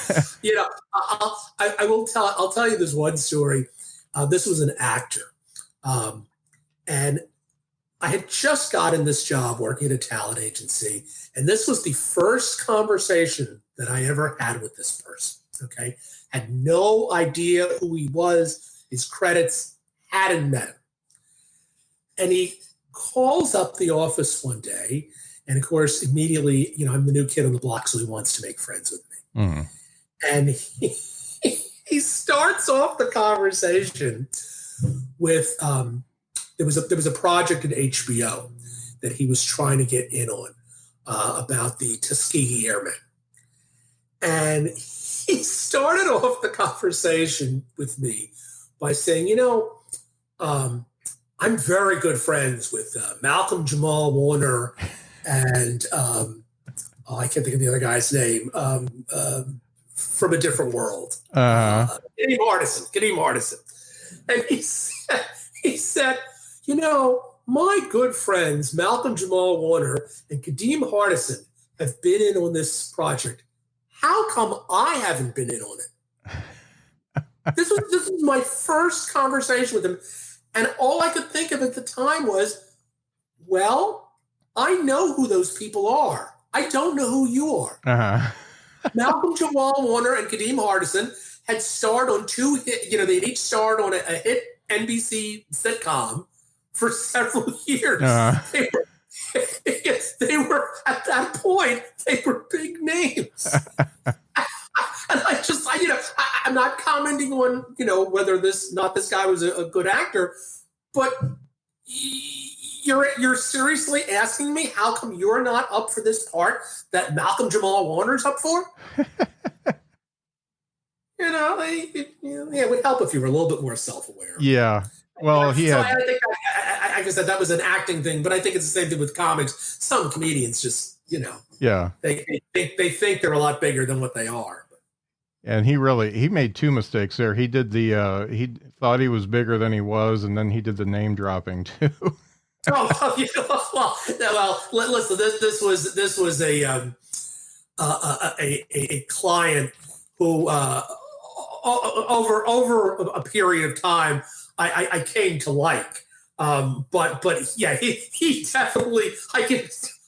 tell you this one story. This was an actor, and I had just gotten this job working at a talent agency, and this was the first conversation that I ever had with this person. Okay, had no idea who he was, his credits, hadn't met him, and he calls up the office one day, and of course, immediately, I'm the new kid on the block, so he wants to make friends with me, and he starts off the conversation with there was a project at HBO that he was trying to get in on about the Tuskegee Airmen. And he started off the conversation with me by saying, I'm very good friends with Malcolm Jamal Warner and I can't think of the other guy's name, from a different world. Kadeem Hardison. And he said, my good friends, Malcolm Jamal Warner and Kadeem Hardison, have been in on this project. How come I haven't been in on it? This was my first conversation with him. And all I could think of at the time was, well, I know who those people are. I don't know who you are. Malcolm Jamal Warner and Kadeem Hardison had starred on two hit, they'd each starred on a hit NBC sitcom for several years. They were at that point, they were big names. And I'm not commenting on, whether this guy was a good actor, but you're seriously asking me how come you're not up for this part that Malcolm Jamal Warner's up for? It would help if you were a little bit more self-aware. Yeah. Well, I think, like I said, that was an acting thing, but I think it's the same thing with comics. Some comedians just, they think they're a lot bigger than what they are. And he made two mistakes there. He did he thought he was bigger than he was, and then he did the name dropping too. Well, listen, this was a client who over a period of time I came to like, but yeah, he definitely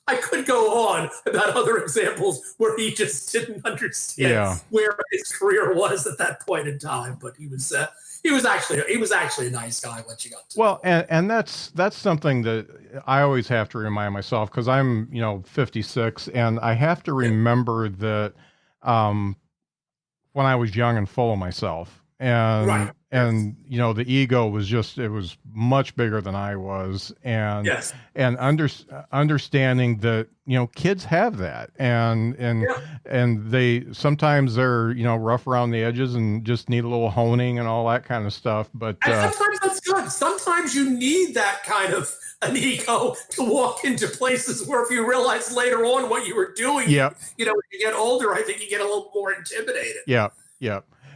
I could go on about other examples where he just didn't understand where his career was at that point in time. But he was actually a nice guy once you got to know him. And that's something that I always have to remind myself, because I'm 56, and I have to remember that when I was young and full of myself, and the ego was it was much bigger than I was, and understanding that kids have that, and they sometimes they're rough around the edges and just need a little honing and all that kind of stuff. But sometimes that's good. Sometimes you need that kind of an ego to walk into places where, if you realize later on what you were doing, when you get older, I think you get a little more intimidated. Yeah.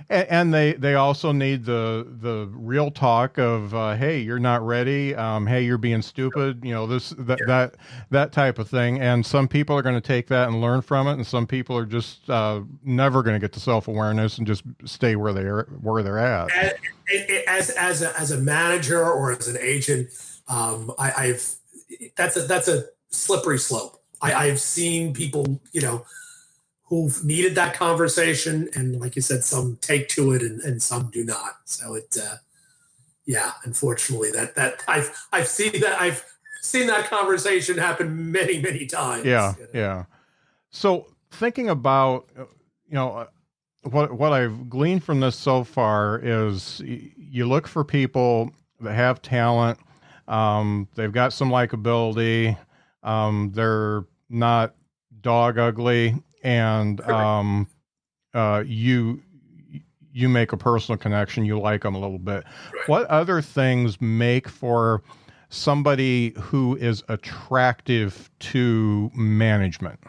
And they also need the real talk of, hey, you're not ready. Hey, you're being stupid. That type of thing. And some people are going to take that and learn from it, and some people are just never going to get to self-awareness and just stay where they're at. As a manager or as an agent, that's a slippery slope. I've seen people, who've needed that conversation, and like you said, some take to it and some do not. So unfortunately, that I've seen that conversation happen many, many times. Yeah. So thinking about what I've gleaned from this so far is you look for people that have talent. They've got some likability. They're not dog ugly. And you make a personal connection. You like them a little bit. Right. What other things make for somebody who is attractive to management?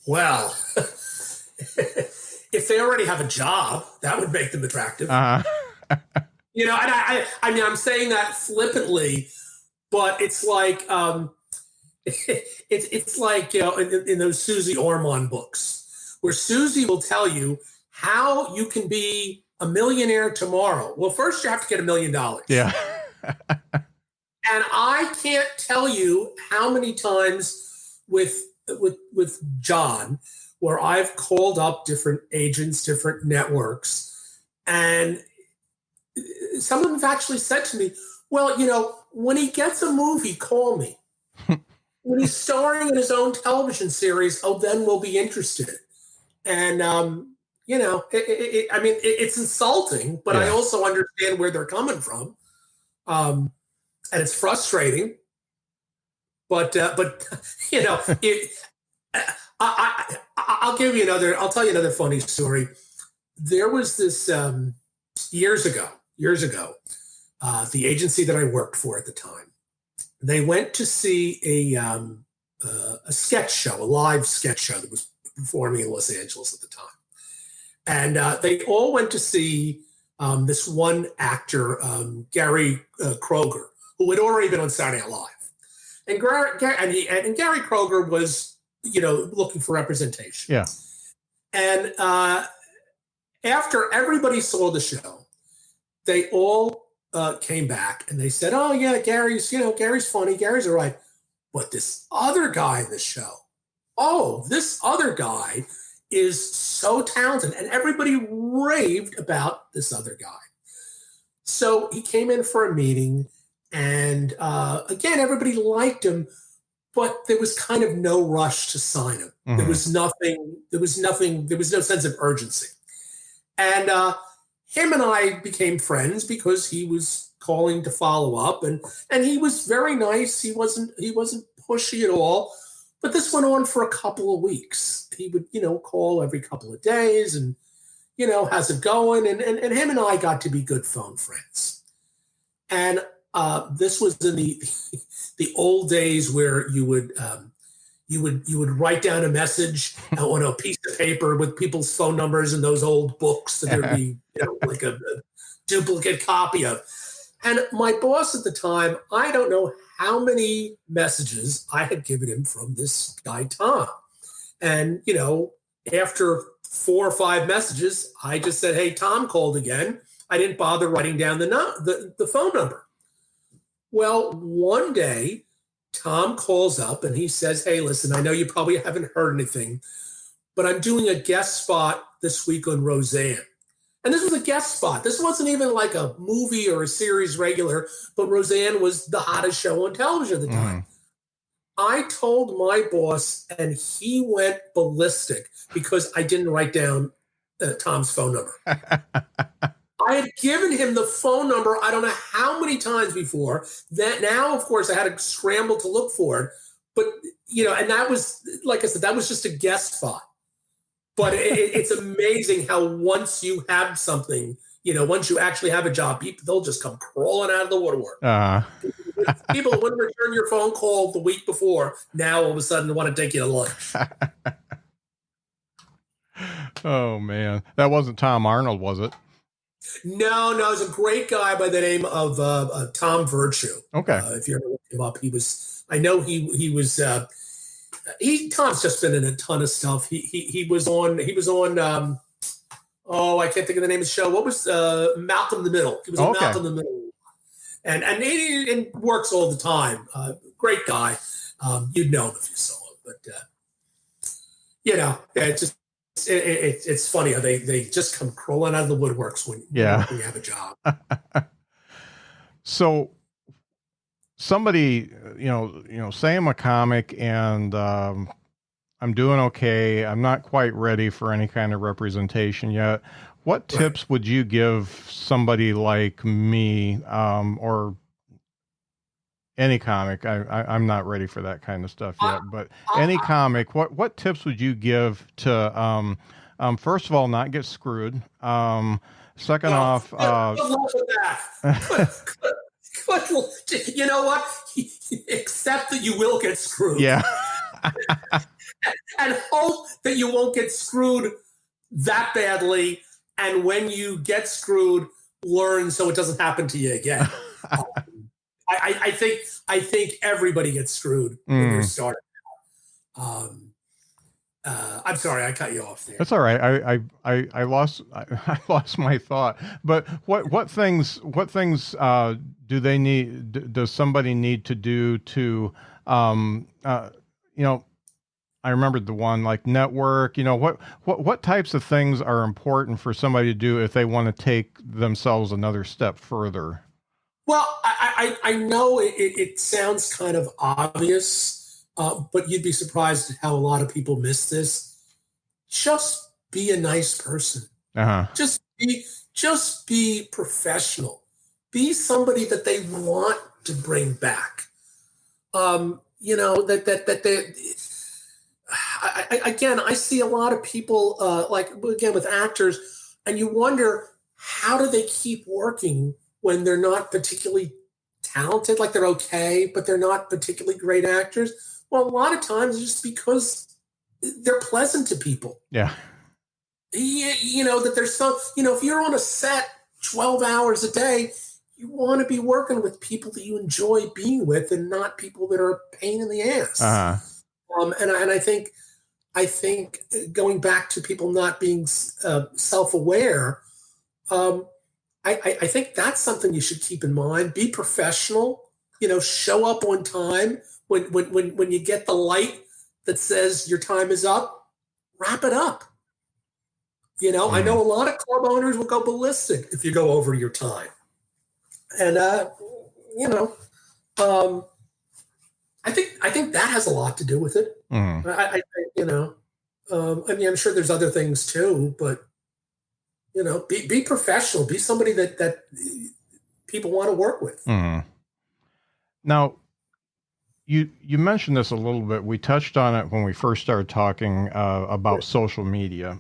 Well, if they already have a job, that would make them attractive. Uh-huh. And I mean, I'm saying that flippantly, but it's like, it's like, in those Susie Orman books, where Susie will tell you how you can be a millionaire tomorrow. Well, first you have to get $1 million. Yeah. And I can't tell you how many times with John, where I've called up different agents, different networks, and some of them have actually said to me, well, when he gets a movie, call me. When he's starring in his own television series, then we'll be interested. And, it's insulting, but I also understand where they're coming from. And it's frustrating. But I'll tell you another funny story. There was this years ago, the agency that I worked for at the time, they went to see a sketch show, a live sketch show that was performing in Los Angeles at the time. And they all went to see this one actor, Gary Kroger, who had already been on Saturday Night Live. And Gary Kroger was, looking for representation. Yeah. And after everybody saw the show, they all came back and they said, oh yeah, Gary's funny. Gary's all right. But this other guy in the show, this other guy is so talented. And everybody raved about this other guy. So he came in for a meeting, and again, everybody liked him, but there was kind of no rush to sign him. Mm-hmm. There was no sense of urgency. And him and I became friends because he was calling to follow up, and he was very nice. He wasn't pushy at all. But this went on for a couple of weeks. He would, call every couple of days and, how's it going? And him and I got to be good phone friends. And this was in the old days where you would write down a message on a piece of paper with people's phone numbers in those old books that there'd be like a duplicate copy of. And my boss at the time, I don't know how many messages I had given him from this guy, Tom. And, after 4 or 5 messages, I just said, hey, Tom called again. I didn't bother writing down the phone number. Well, one day, Tom calls up and he says, hey, listen, I know you probably haven't heard anything, but I'm doing a guest spot this week on Roseanne. And this was a guest spot. This wasn't even like a movie or a series regular, but Roseanne was the hottest show on television at the time. I told my boss, and he went ballistic because I didn't write down Tom's phone number. I had given him the phone number, I don't know how many times before. That now, of course, I had to scramble to look for it. But, and that was, like I said, that was just a guest spot. But it's amazing how once you have something, once you actually have a job, they'll just come crawling out of the woodwork. People wouldn't return your phone call the week before, now all of a sudden want to take you to lunch. Oh, man. That wasn't Tom Arnold, was it? No, it was a great guy by the name of Tom Virtue. Okay. If you ever look him up, Tom's just been in a ton of stuff. He was on I can't think of the name of the show. What was Malcolm in the Middle? He was on Malcolm in the Middle. And he works all the time. Great guy. You'd know him if you saw him. But it's funny how they just come crawling out of the woodworks when you have a job. So somebody, say I'm a comic and I'm doing okay. I'm not quite ready for any kind of representation yet. What tips would you give somebody like me, or any comic? I'm not ready for that kind of stuff yet, but any comic, what tips would you give to, first of all, not get screwed? Second off, good luck with that. You know what? Accept that you will get screwed. Yeah. And hope that you won't get screwed that badly. And when you get screwed, learn so it doesn't happen to you again. I think everybody gets screwed when you're starting. I'm sorry, I cut you off there. That's all right. I lost my thought. But what things do they need? Does somebody need to do to I remembered the one like network. What types of things are important for somebody to do if they want to take themselves another step further? Well, I know it sounds kind of obvious, but you'd be surprised at how a lot of people miss this. Just be a nice person. Just be professional. Be somebody that they want to bring back. I see a lot of people with actors, and you wonder, how do they keep working when they're not particularly talented? Like, they're okay, but they're not particularly great actors. Well, a lot of times it's just because they're pleasant to people. Yeah. That there's if you're on a set 12 hours a day, you want to be working with people that you enjoy being with and not people that are a pain in the ass. And I think going back to people not being self-aware, I think that's something you should keep in mind. Be professional. Show up on time. When you get the light that says your time is up, wrap it up. I know a lot of club owners will go ballistic if you go over your time, and I think that has a lot to do with it. I'm sure there's other things too, but be professional. Be somebody that people want to work with. Now, you mentioned this a little bit. We touched on it when we first started talking about social media.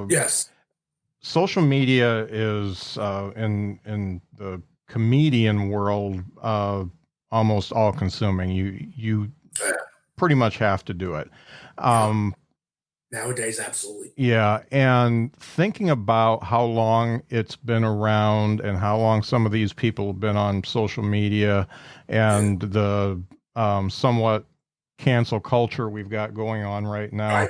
Yes, social media is in the comedian world almost all consuming. You pretty much have to do it. Nowadays, absolutely. Yeah. And thinking about how long it's been around and how long some of these people have been on social media and the somewhat cancel culture we've got going on right now.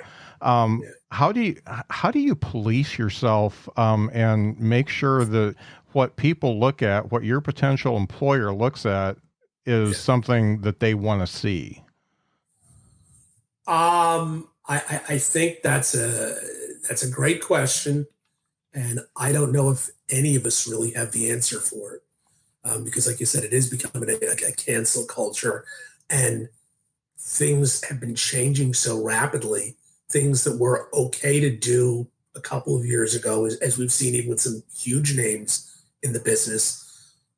How do you police yourself and make sure that what people look at, what your potential employer looks at, is something that they want to see? I think that's a great question, and I don't know if any of us really have the answer for it, because, like you said, it is becoming a cancel culture, and things have been changing so rapidly. Things that were okay to do a couple of years ago, as we've seen even with some huge names in the business,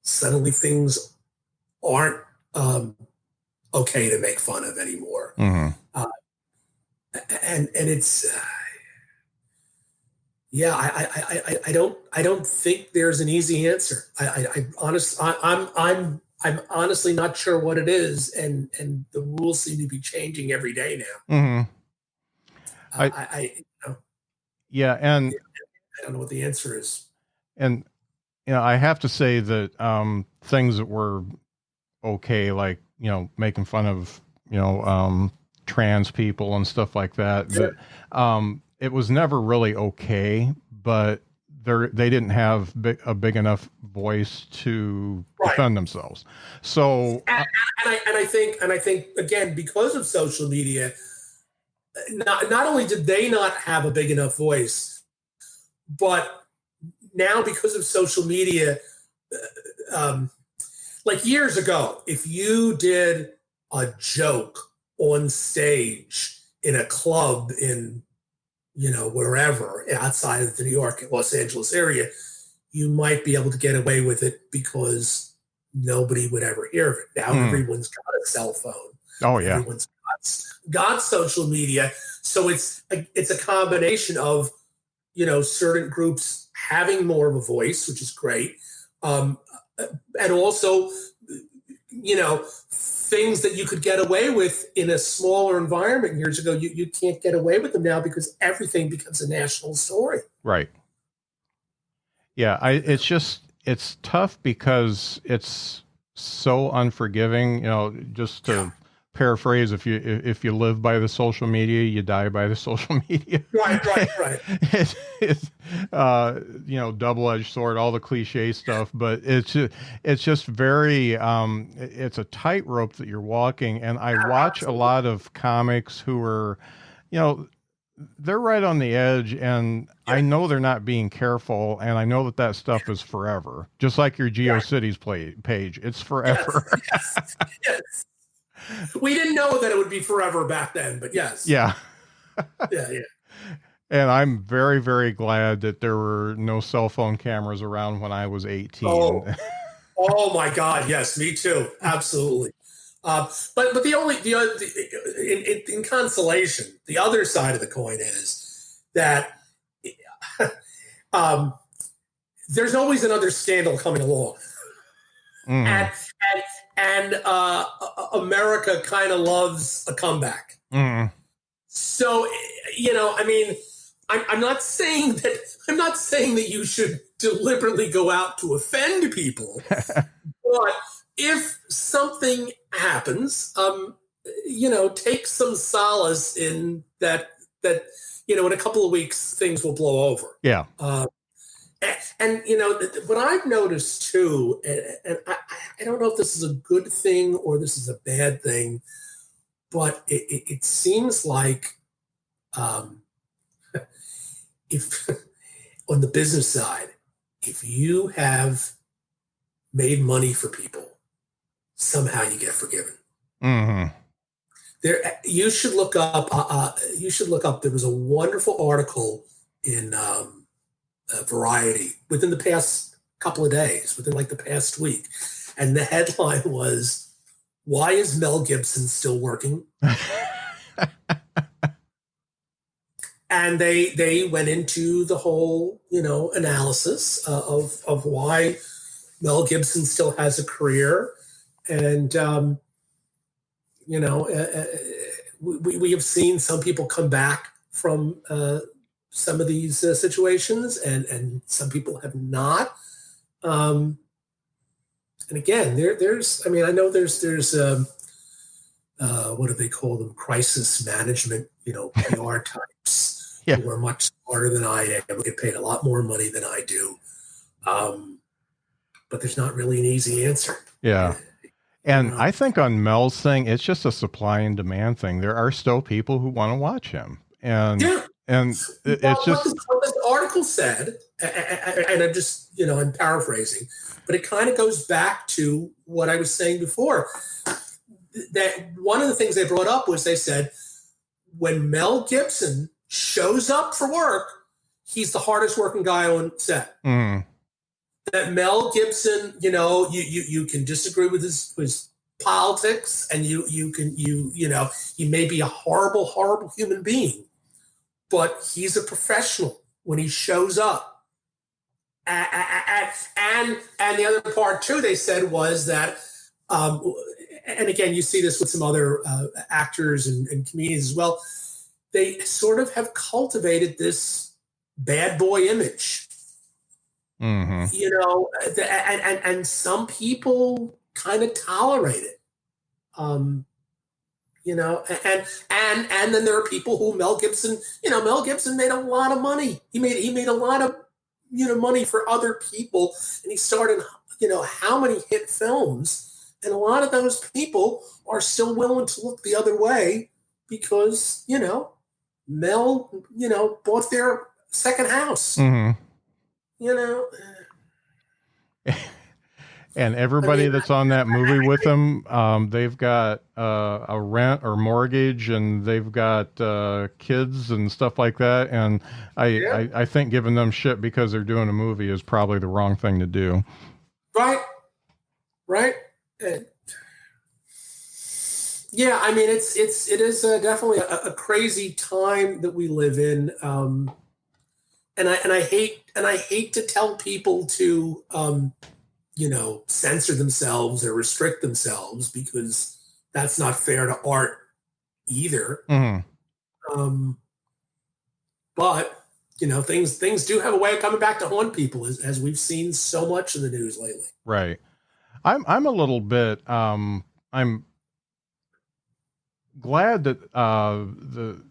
suddenly things aren't okay to make fun of anymore. Mm-hmm. And it's I don't think there's an easy answer. I'm honestly not sure what it is, and the rules seem to be changing every day now. Mm-hmm. Yeah, and I don't know what the answer is. And I have to say that things that were okay, like making fun of trans people and stuff like that, Sure. that it was never really okay, but they didn't have a big enough voice to defend themselves. So and I think again, because of social media, not only did they not have a big enough voice, but now because of social media, like years ago, if you did a joke on stage in a club in wherever outside of the New York, Los Angeles area, you might be able to get away with it because nobody would ever hear of it. Now everyone's got a cell phone. Oh yeah, everyone's got social media, so it's a combination of certain groups having more of a voice, which is great, and also things that you could get away with in a smaller environment years ago, you can't get away with them now because everything becomes a national story. Right. Yeah, it's tough because it's so unforgiving. Just to paraphrase, if you live by the social media, you die by the social media. Right. It's double-edged sword, all the cliche stuff, but it's just very it's a tightrope that you're walking. And I watch a lot of comics who are, they're right on the edge, and I know they're not being careful, and I know that stuff is forever. Just like your GeoCities page, it's forever. Yes. We didn't know that it would be forever back then, but yes. Yeah. Yeah. And I'm very, very glad that there were no cell phone cameras around when I was 18. Oh my God. Yes, me too. Absolutely. But in consolation, the other side of the coin is that there's always another scandal coming along. And America kind of loves a comeback. So, I'm not saying that you should deliberately go out to offend people, but if something happens, take some solace in that, in a couple of weeks, things will blow over. Yeah. And what I've noticed too, and I don't know if this is a good thing or this is a bad thing, but it seems like if on the business side, if you have made money for people, somehow you get forgiven. Mm-hmm. You should look up. There was a wonderful article in Variety within the past couple of days, within like the past week, and the headline was, "Why is Mel Gibson still working?" And they went into the whole analysis of why Mel Gibson still has a career, and we have seen some people come back from some of these situations, and some people have not. And again, there's I know there's what do they call them? Crisis management, PR types who are much smarter than I am, get paid a lot more money than I do. But there's not really an easy answer. Yeah. And I think on Mel's thing, it's just a supply and demand thing. There are still people who want to watch him. And it's just what this article said, and I'm just, I'm paraphrasing, but it kind of goes back to what I was saying before. That one of the things they brought up was they said, when Mel Gibson shows up for work, he's the hardest working guy on set. That Mel Gibson, you can disagree with his politics, and he may be a horrible human being, but he's a professional when he shows up. And the other part too, they said, was that, and again, you see this with some other actors and comedians as well. They sort of have cultivated this bad boy image, and some people kind of tolerate it, and then there are people who Mel Gibson made a lot of money. He made a lot of money for other people, and he started how many hit films. And a lot of those people are still willing to look the other way because, Mel, bought their second house. And everybody that's on that movie with him, they've got a rent or mortgage, and they've got kids and stuff like that. And I think giving them shit because they're doing a movie is probably the wrong thing to do. Right. Yeah, I mean, it is definitely a crazy time that we live in, and I hate to tell people to censor themselves or restrict themselves, because that's not fair to art either. But things do have a way of coming back to haunt people, as we've seen so much in the news lately. Right. I'm a little bit, I'm glad that, the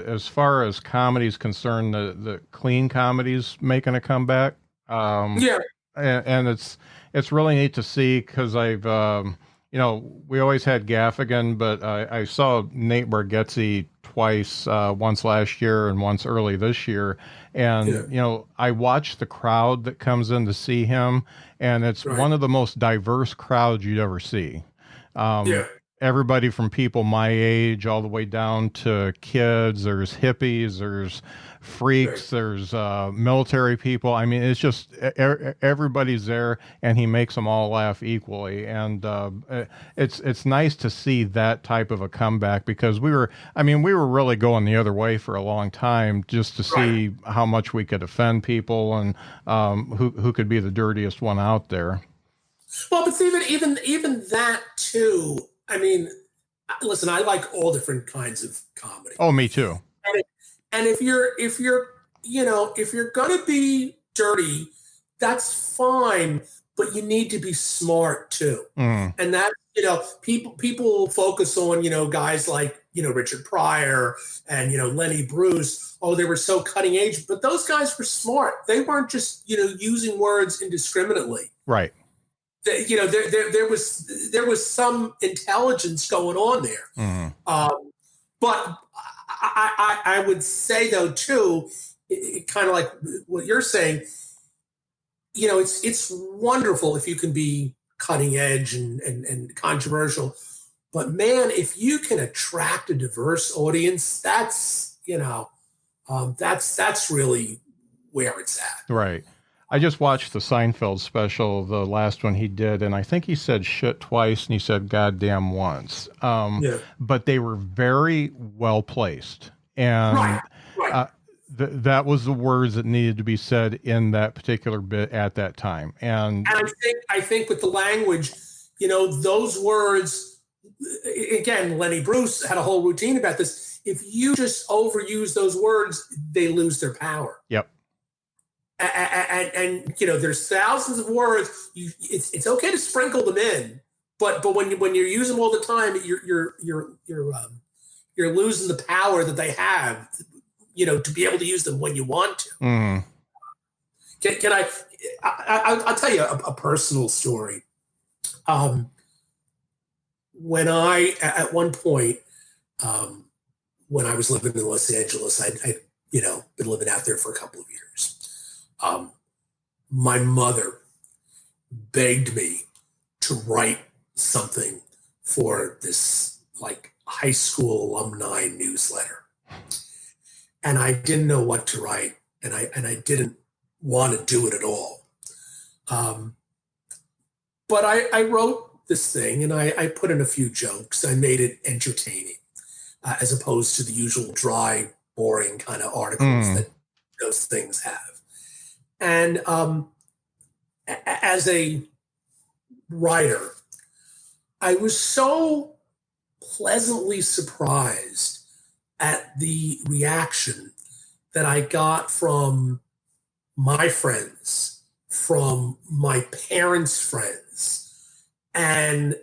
as far as comedy is concerned, the clean comedy's making a comeback. And it's really neat to see, cause I've, we always had Gaffigan, but I saw Nate Bargatze twice, once last year and once early this year. And, I watched the crowd that comes in to see him, and it's one of the most diverse crowds you'd ever see. Everybody from people my age all the way down to kids. There's hippies, there's freaks, there's military people. I mean, it's just everybody's there, and he makes them all laugh equally. And it's nice to see that type of a comeback, because we were really going the other way for a long time, just to see how much we could offend people, and who could be the dirtiest one out there. Well, but even that too. I mean, listen, I like all different kinds of comedy. Oh, me too. And if you're gonna be dirty, that's fine, but you need to be smart too. And that, people focus on, guys like, Richard Pryor and, Lenny Bruce. Oh, they were so cutting edge, but those guys were smart. They weren't just, using words indiscriminately. Right. There was some intelligence going on there. But I would say, though, too, it kind of like what you're saying, it's wonderful if you can be cutting edge and controversial. But man, if you can attract a diverse audience, that's really where it's at. Right. I just watched the Seinfeld special, the last one he did, and I think he said shit twice and he said goddamn once. But they were very well placed. And that was the words that needed to be said in that particular bit at that time. And I think with the language, those words, again, Lenny Bruce had a whole routine about this. If you just overuse those words, they lose their power. Yep. And there's thousands of words. It's okay to sprinkle them in, but when you use them all the time, you're losing the power that they have, to be able to use them when you want to. I'll tell you a personal story. when at one point, when I was living in Los Angeles, I'd been living out there for a couple of years. My mother begged me to write something for this like high school alumni newsletter. And I didn't know what to write, and I didn't want to do it at all. But I wrote this thing, and I put in a few jokes. I made it entertaining, as opposed to the usual dry, boring kind of articles that those things have. And as a writer, I was so pleasantly surprised at the reaction that I got from my friends, from my parents' friends, and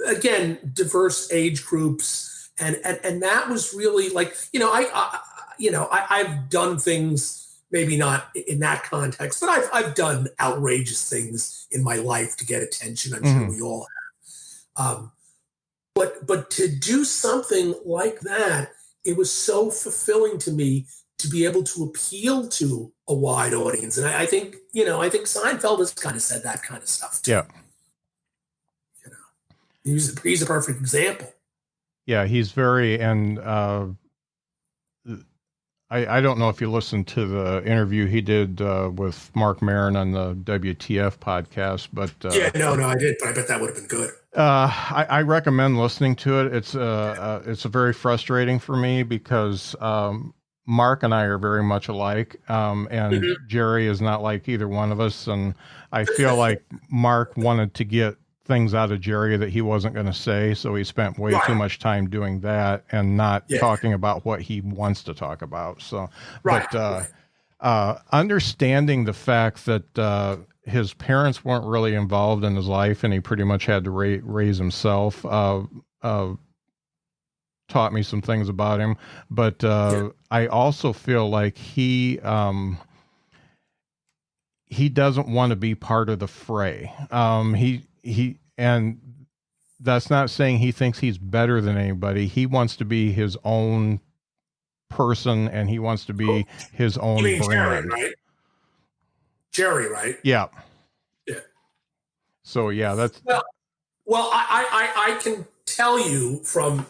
again, diverse age groups, and that was really like, I've done things maybe not in that context, but I've done outrageous things in my life to get attention. I'm sure we all have. But to do something like that, it was so fulfilling to me to be able to appeal to a wide audience. And I think Seinfeld has kind of said that kind of stuff too. Yeah. He's a perfect example. Yeah, he's very, and I don't know if you listened to the interview he did with Mark Maron on the WTF podcast, but no, I did, but I bet that would have been good. I recommend listening to it. It's a very frustrating for me because Mark and I are very much alike, and Jerry is not like either one of us, and I feel like Mark wanted to get things out of Jerry that he wasn't going to say, so he spent way too much time doing that and not talking about what he wants to talk about. So, understanding the fact that his parents weren't really involved in his life and he pretty much had to raise himself, taught me some things about him. But I also feel like he doesn't want to be part of the fray. And that's not saying he thinks he's better than anybody. He wants to be his own person, and he wants to be his own brand. Jerry, right? Yeah. Yeah. So yeah, that's well. I can tell you from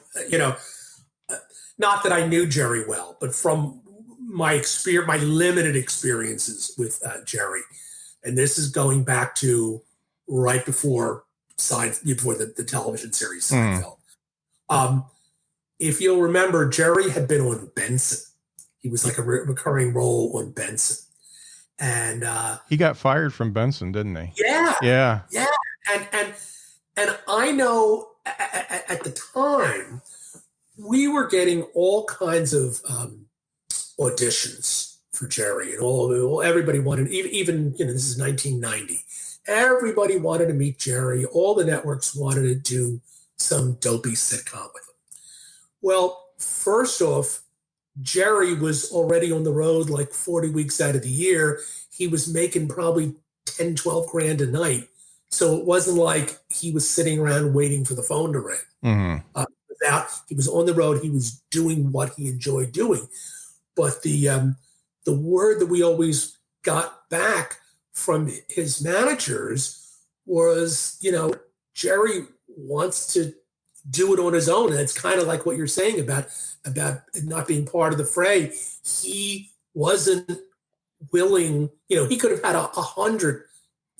not that I knew Jerry well, but from my experience, my limited experiences with Jerry, and this is going back to right before the television series Seinfeld. If you'll remember, Jerry had been on Benson. He was like a recurring role on Benson. And he got fired from Benson, didn't he? Yeah. And I know at the time we were getting all kinds of auditions for Jerry, and everybody wanted, even this is 1990. Everybody wanted to meet Jerry. All the networks wanted to do some dopey sitcom with him. Well, first off, Jerry was already on the road like 40 weeks out of the year. He was making probably 10, 12 grand a night. So it wasn't like he was sitting around waiting for the phone to ring. He was on the road. He was doing what he enjoyed doing. But the word that we always got back from his managers was, Jerry wants to do it on his own. And it's kind of like what you're saying about not being part of the fray. He wasn't willing, he could have had 100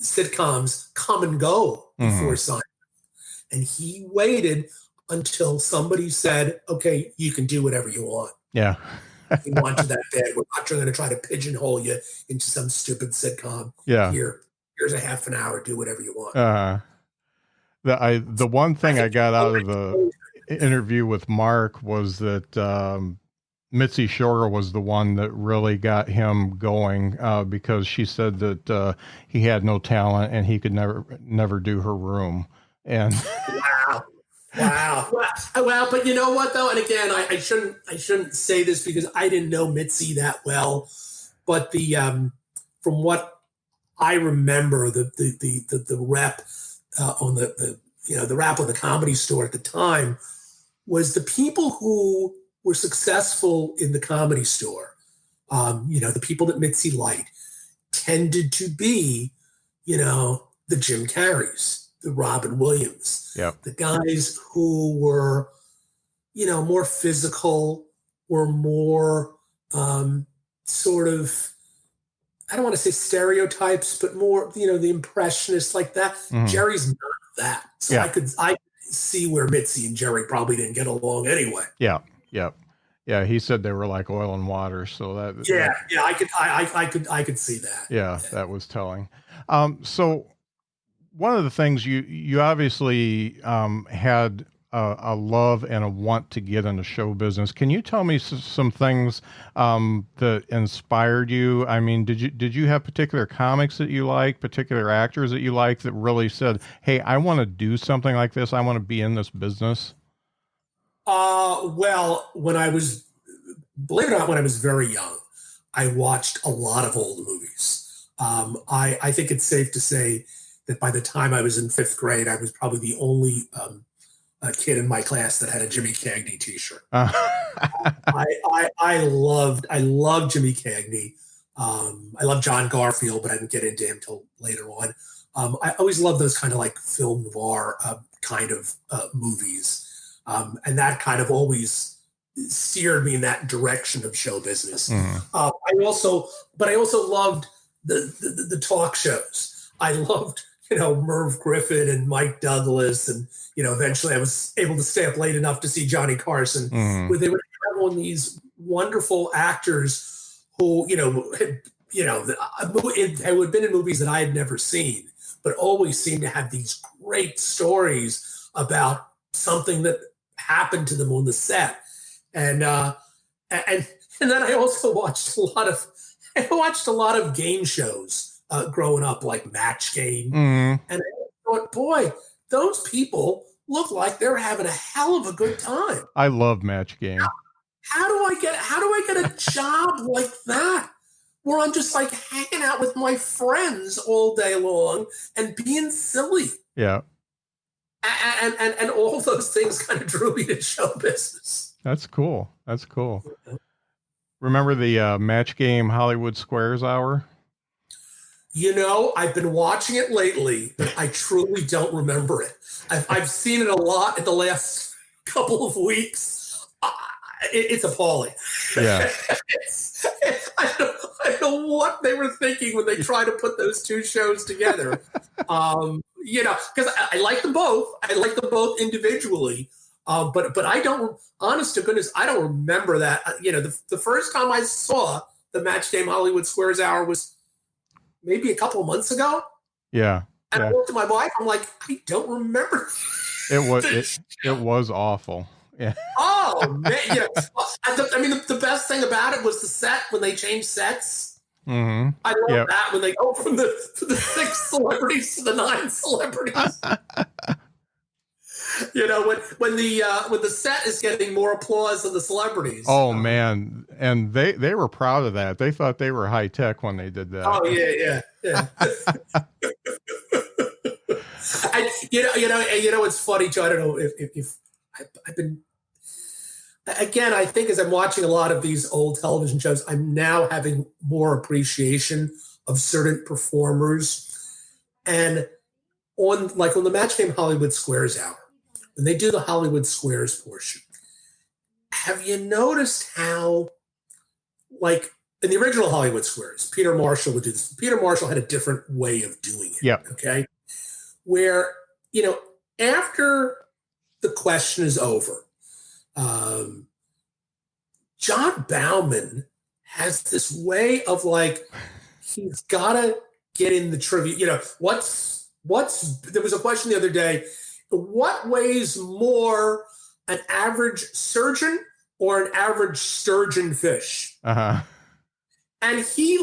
sitcoms come and go before Seinfeld. And he waited until somebody said, okay, you can do whatever you want. Yeah. We want you that bad. We're not going to try to pigeonhole you into some stupid sitcom. Yeah. Here's a half an hour. Do whatever you want. The one thing I got out of the interview with Mark was that Mitzi Shore was the one that really got him going, because she said that he had no talent and he could never do her room. And Wow. Well, but you know what though? And again, I shouldn't say this because I didn't know Mitzi that well, but from what I remember, the rep on the the rap of the Comedy Store at the time was the people who were successful in the Comedy Store. The people that Mitzi liked tended to be, the Jim Carreys, the Robin Williams, the guys who were, more physical, were more sort of, I don't want to say stereotypes, but more, the impressionists like that. Mm-hmm. Jerry's not that. So I could see where Mitzi and Jerry probably didn't get along anyway. Yeah. He said they were like oil and water. So I could see that. Yeah, that was telling. So one of the things you obviously had a love and a want to get into show business. Can you tell me some things that inspired you? I mean, did you have particular comics that you like, particular actors that you like that really said, "Hey, I want to do something like this. I want to be in this business"? Well, believe it or not, when I was very young, I watched a lot of old movies. I think it's safe to say that by the time I was in 5th grade, I was probably the only kid in my class that had a Jimmy Cagney T-shirt. I loved Jimmy Cagney. I loved John Garfield, but I didn't get into him till later on. I always loved those kind of like film noir kind of movies. And that kind of always steered me in that direction of show business. Mm. I also loved the talk shows. I loved, Merv Griffin and Mike Douglas. And, eventually I was able to stay up late enough to see Johnny Carson, where they would have on these wonderful actors who, had been in movies that I had never seen, but always seemed to have these great stories about something that happened to them on the set. And then I also watched a lot of game shows growing up, like Match Game. Mm-hmm. And I thought, boy, those people look like they're having a hell of a good time. I love Match Game. How do I get a job like that, where I'm just like hanging out with my friends all day long and being silly? Yeah. And all those things kind of drew me to show business. That's cool. Remember the Match Game Hollywood Squares hour? I've been watching it lately, but I truly don't remember it. I've seen it a lot in the last couple of weeks. It's appalling. Yeah. I don't know what they were thinking when they tried to put those two shows together. Because I like them both. I like them both individually. But I don't, honest to goodness, I don't remember that. The first time I saw the Match Game Hollywood Squares hour was maybe a couple of months ago. Yeah. And I looked at my wife, I'm like, I don't remember. It was awful. Yeah. Oh, man. Yeah. The best thing about it was the set when they changed sets. Mm-hmm. I love that when they go from the 6 celebrities to the 9 celebrities. When the set is getting more applause than the celebrities. Oh man, and they were proud of that. They thought they were high tech when they did that. Oh yeah. It's funny, Joe. I don't know if I've been. Again, I think as I'm watching a lot of these old television shows, I'm now having more appreciation of certain performers. And on the Match Game Hollywood Squares hour, when they do the Hollywood Squares portion, have you noticed how, like in the original Hollywood Squares, Peter Marshall would do this. Peter Marshall had a different way of doing it. Yeah. Okay. Where, after the question is over, John Bauman has this way of he's got to get in the trivia. There was a question the other day, what weighs more, an average surgeon or an average sturgeon fish? Uh-huh. And he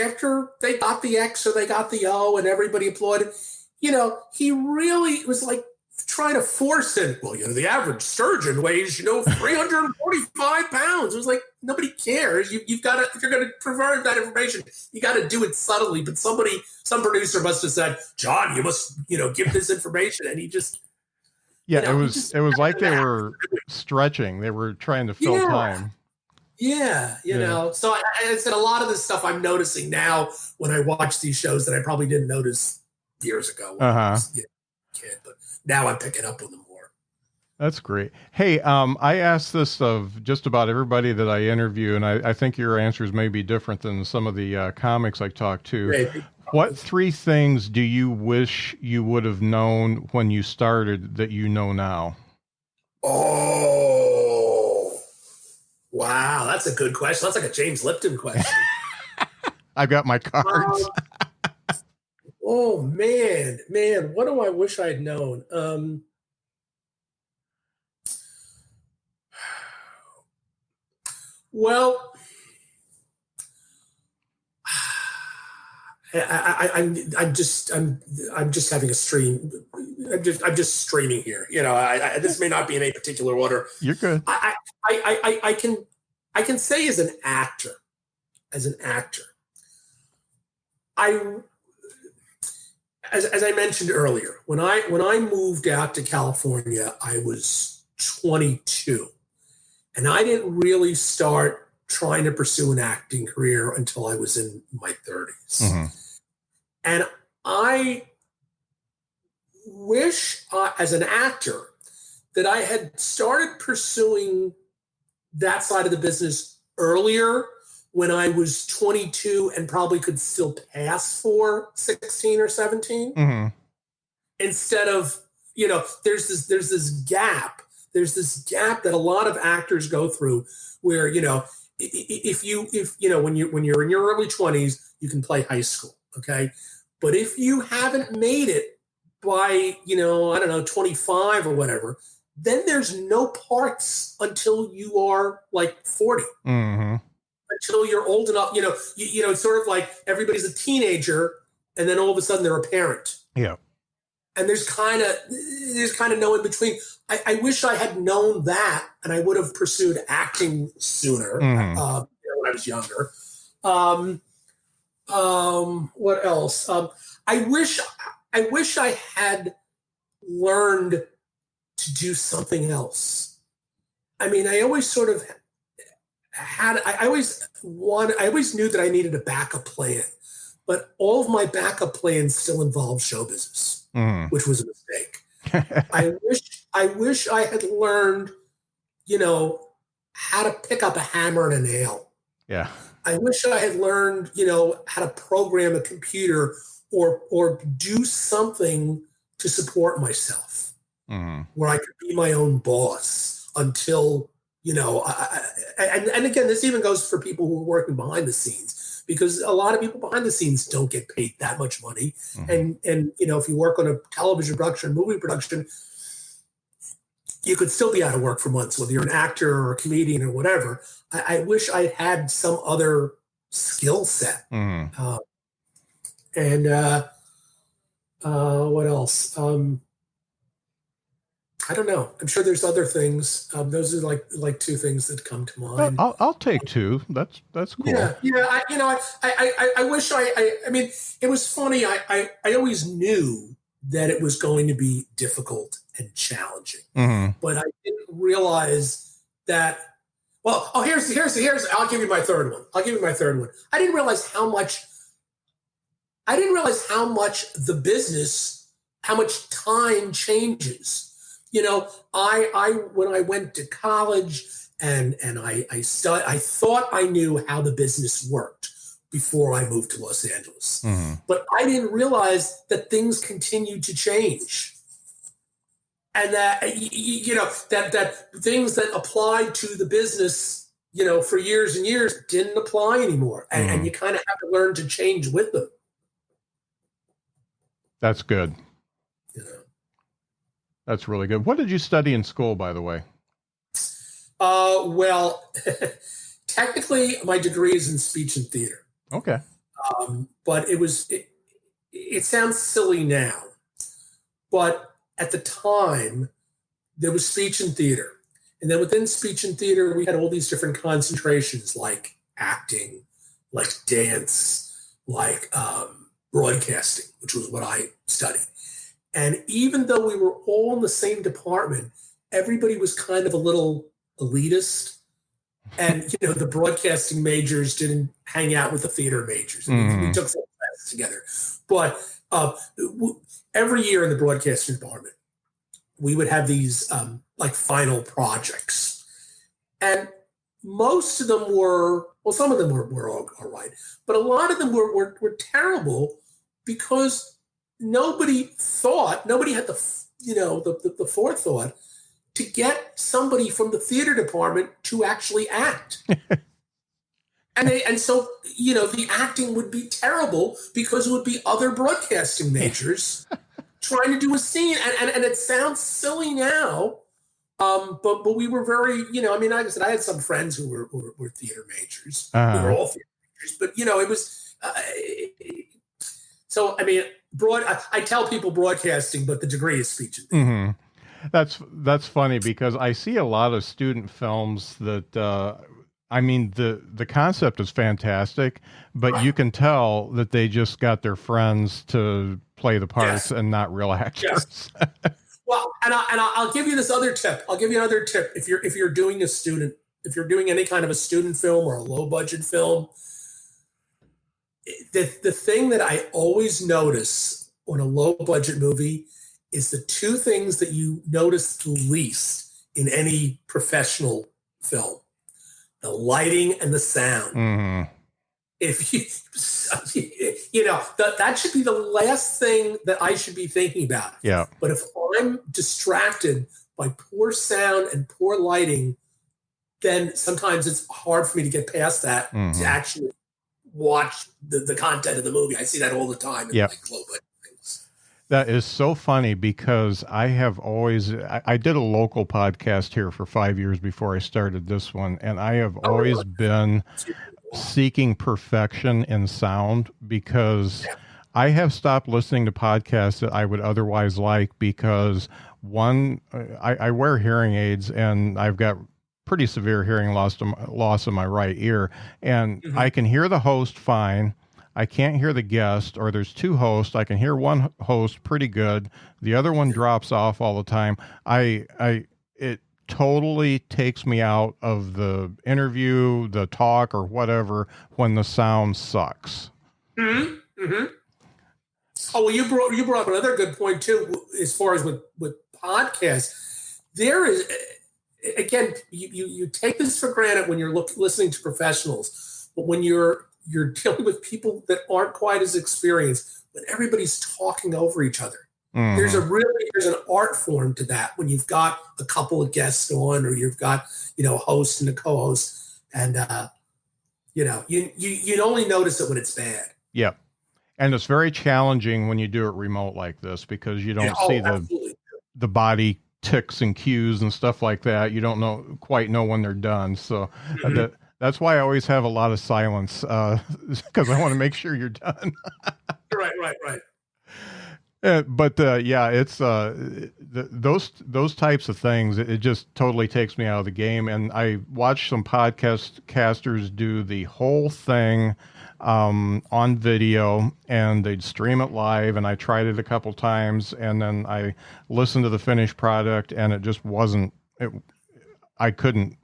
after they got the X or they got the O and everybody applauded, he really was like, trying to force in, well, the average surgeon weighs, 345 pounds. It was like, nobody cares. You've got to, if you're going to provide that information, you got to do it subtly. But some producer must have said, John, you must, give this information. And he just, it was like they were stretching. They were trying to fill time. Yeah, So I said a lot of this stuff I'm noticing now when I watch these shows that I probably didn't notice years ago when I was a kid, but now I'm picking up on them more. That's great. Hey, I asked this of just about everybody that I interview, and I think your answers may be different than some of the comics I talk to. Maybe. What 3 things do you wish you would have known when you started that you know now? Oh, wow. That's a good question. That's like a James Lipton question. I've got my cards. Oh, man. What do I wish I'd known? Well, I'm just having a stream. I'm just streaming here. This may not be in any particular order. You're good. I can say as an actor, as I mentioned earlier, when I moved out to California, I was 22, and I didn't really start trying to pursue an acting career until I was in my 30s. Mm-hmm. And I wish, as an actor, that I had started pursuing that side of the business earlier, when I was 22 and probably could still pass for 16 or 17. Mm-hmm. Instead of, there's this gap. There's this gap that a lot of actors go through where, if when you're in your early 20s, you can play high school. Okay. But if you haven't made it by, 25 or whatever, then there's no parts until you are like 40. Mm-hmm. Until you're old enough, it's sort of like everybody's a teenager and then all of a sudden they're a parent. Yeah. And there's kind of no in between. I wish I had known that, and I would have pursued acting sooner when I was younger. What else? I wish I had learned to do something else. I mean, I always sort of I always knew that I needed a backup plan, but all of my backup plans still involved show business, which was a mistake. I wish I had learned, how to pick up a hammer and a nail. Yeah. I wish I had learned, how to program a computer or do something to support myself, where I could be my own boss until, and again, this even goes for people who are working behind the scenes, because a lot of people behind the scenes don't get paid that much money. Mm-hmm. And if you work on a television production, movie production, you could still be out of work for months, whether you're an actor or a comedian or whatever. I wish I had some other skill set. Mm-hmm. What else? I don't know. I'm sure there's other things. Those are like 2 things that come to mind. I'll take 2. That's cool. Yeah. I wish I mean, it was funny. I always knew that it was going to be difficult and challenging, but I didn't realize that. Well, here's. I'll give you my third one. I didn't realize how much the business, how much time changes. When I went to college and I thought I knew how the business worked before I moved to Los Angeles, but I didn't realize that things continued to change, and that that things that applied to the business, for years and years didn't apply anymore, and you kind of have to learn to change with them. That's good. That's really good. What did you study in school, by the way? Well, technically, my degree is in speech and theater. Okay. But it sounds silly now, but at the time, there was speech and theater. And then within speech and theater, we had all these different concentrations like acting, like dance, like broadcasting, which was what I studied. And even though we were all in the same department, everybody was kind of a little elitist. And, the broadcasting majors didn't hang out with the theater majors. We took some classes together. But every year in the broadcasting department, we would have these like final projects. And most of them were, well, some of them were all right. But a lot of them were terrible because nobody had the forethought to get somebody from the theater department to actually act. And so, the acting would be terrible because it would be other broadcasting majors trying to do a scene. And it sounds silly now, but we were very, like I said, I had some friends who were theater majors. We were all theater majors, but, it was, so, I tell people broadcasting, but the degree is speech and theater. Mm-hmm. That's funny because I see a lot of student films that, the concept is fantastic, but you can tell that they just got their friends to play the parts and not real actors. Yes. Well, and I'll give you this other tip. I'll give you another tip. If you're doing any kind of a student film or a low budget film, the thing that I always notice on a low budget movie is the two things that you notice the least in any professional film: the lighting and the sound. Mm-hmm. If that should be the last thing that I should be thinking about. Yeah. But if I'm distracted by poor sound and poor lighting, then sometimes it's hard for me to get past that to actually watch the content of the movie. I see that all the time in like low budget things. That is so funny because I did a local podcast here for 5 years before I started this one. And I have always been seeking perfection in sound because I have stopped listening to podcasts that I would otherwise like because one, I wear hearing aids and I've got pretty severe hearing loss in my right ear. And I can hear the host fine. I can't hear the guest, or there's two hosts. I can hear one host pretty good. The other one drops off all the time. It totally takes me out of the interview, the talk, or whatever when the sound sucks. Mm-hmm. Mm-hmm. Oh, well, you brought up another good point too, as far as with podcasts. There is, again, you take this for granted when you're listening to professionals, but when you're dealing with people that aren't quite as experienced, when everybody's talking over each other. Mm-hmm. There's an art form to that when you've got a couple of guests on, or you've got, a host and a co-host, and you'd only notice it when it's bad. Yeah. And it's very challenging when you do it remote like this because you don't see the body ticks and cues and stuff like that. You don't quite know when they're done. So that's why I always have a lot of silence because I want to make sure you're done. Right. But it's those types of things. It just totally takes me out of the game. And I watched some podcasters do the whole thing on video, and they'd stream it live. And I tried it a couple times, and then I listened to the finished product, and it just wasn't. I couldn't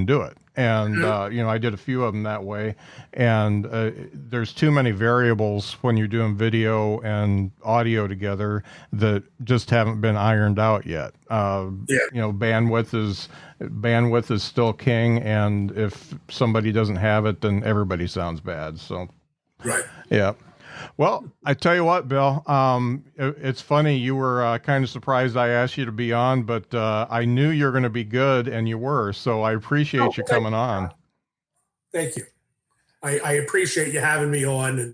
do it. And, I did a few of them that way. And there's too many variables when you're doing video and audio together that just haven't been ironed out yet. Bandwidth is still king. And if somebody doesn't have it, then everybody sounds bad. So, yeah. Well, I tell you what, Bill, it's funny. You were kind of surprised I asked you to be on, but I knew you were going to be good, and you were. So I appreciate you coming on. Thank you. I appreciate you having me on. And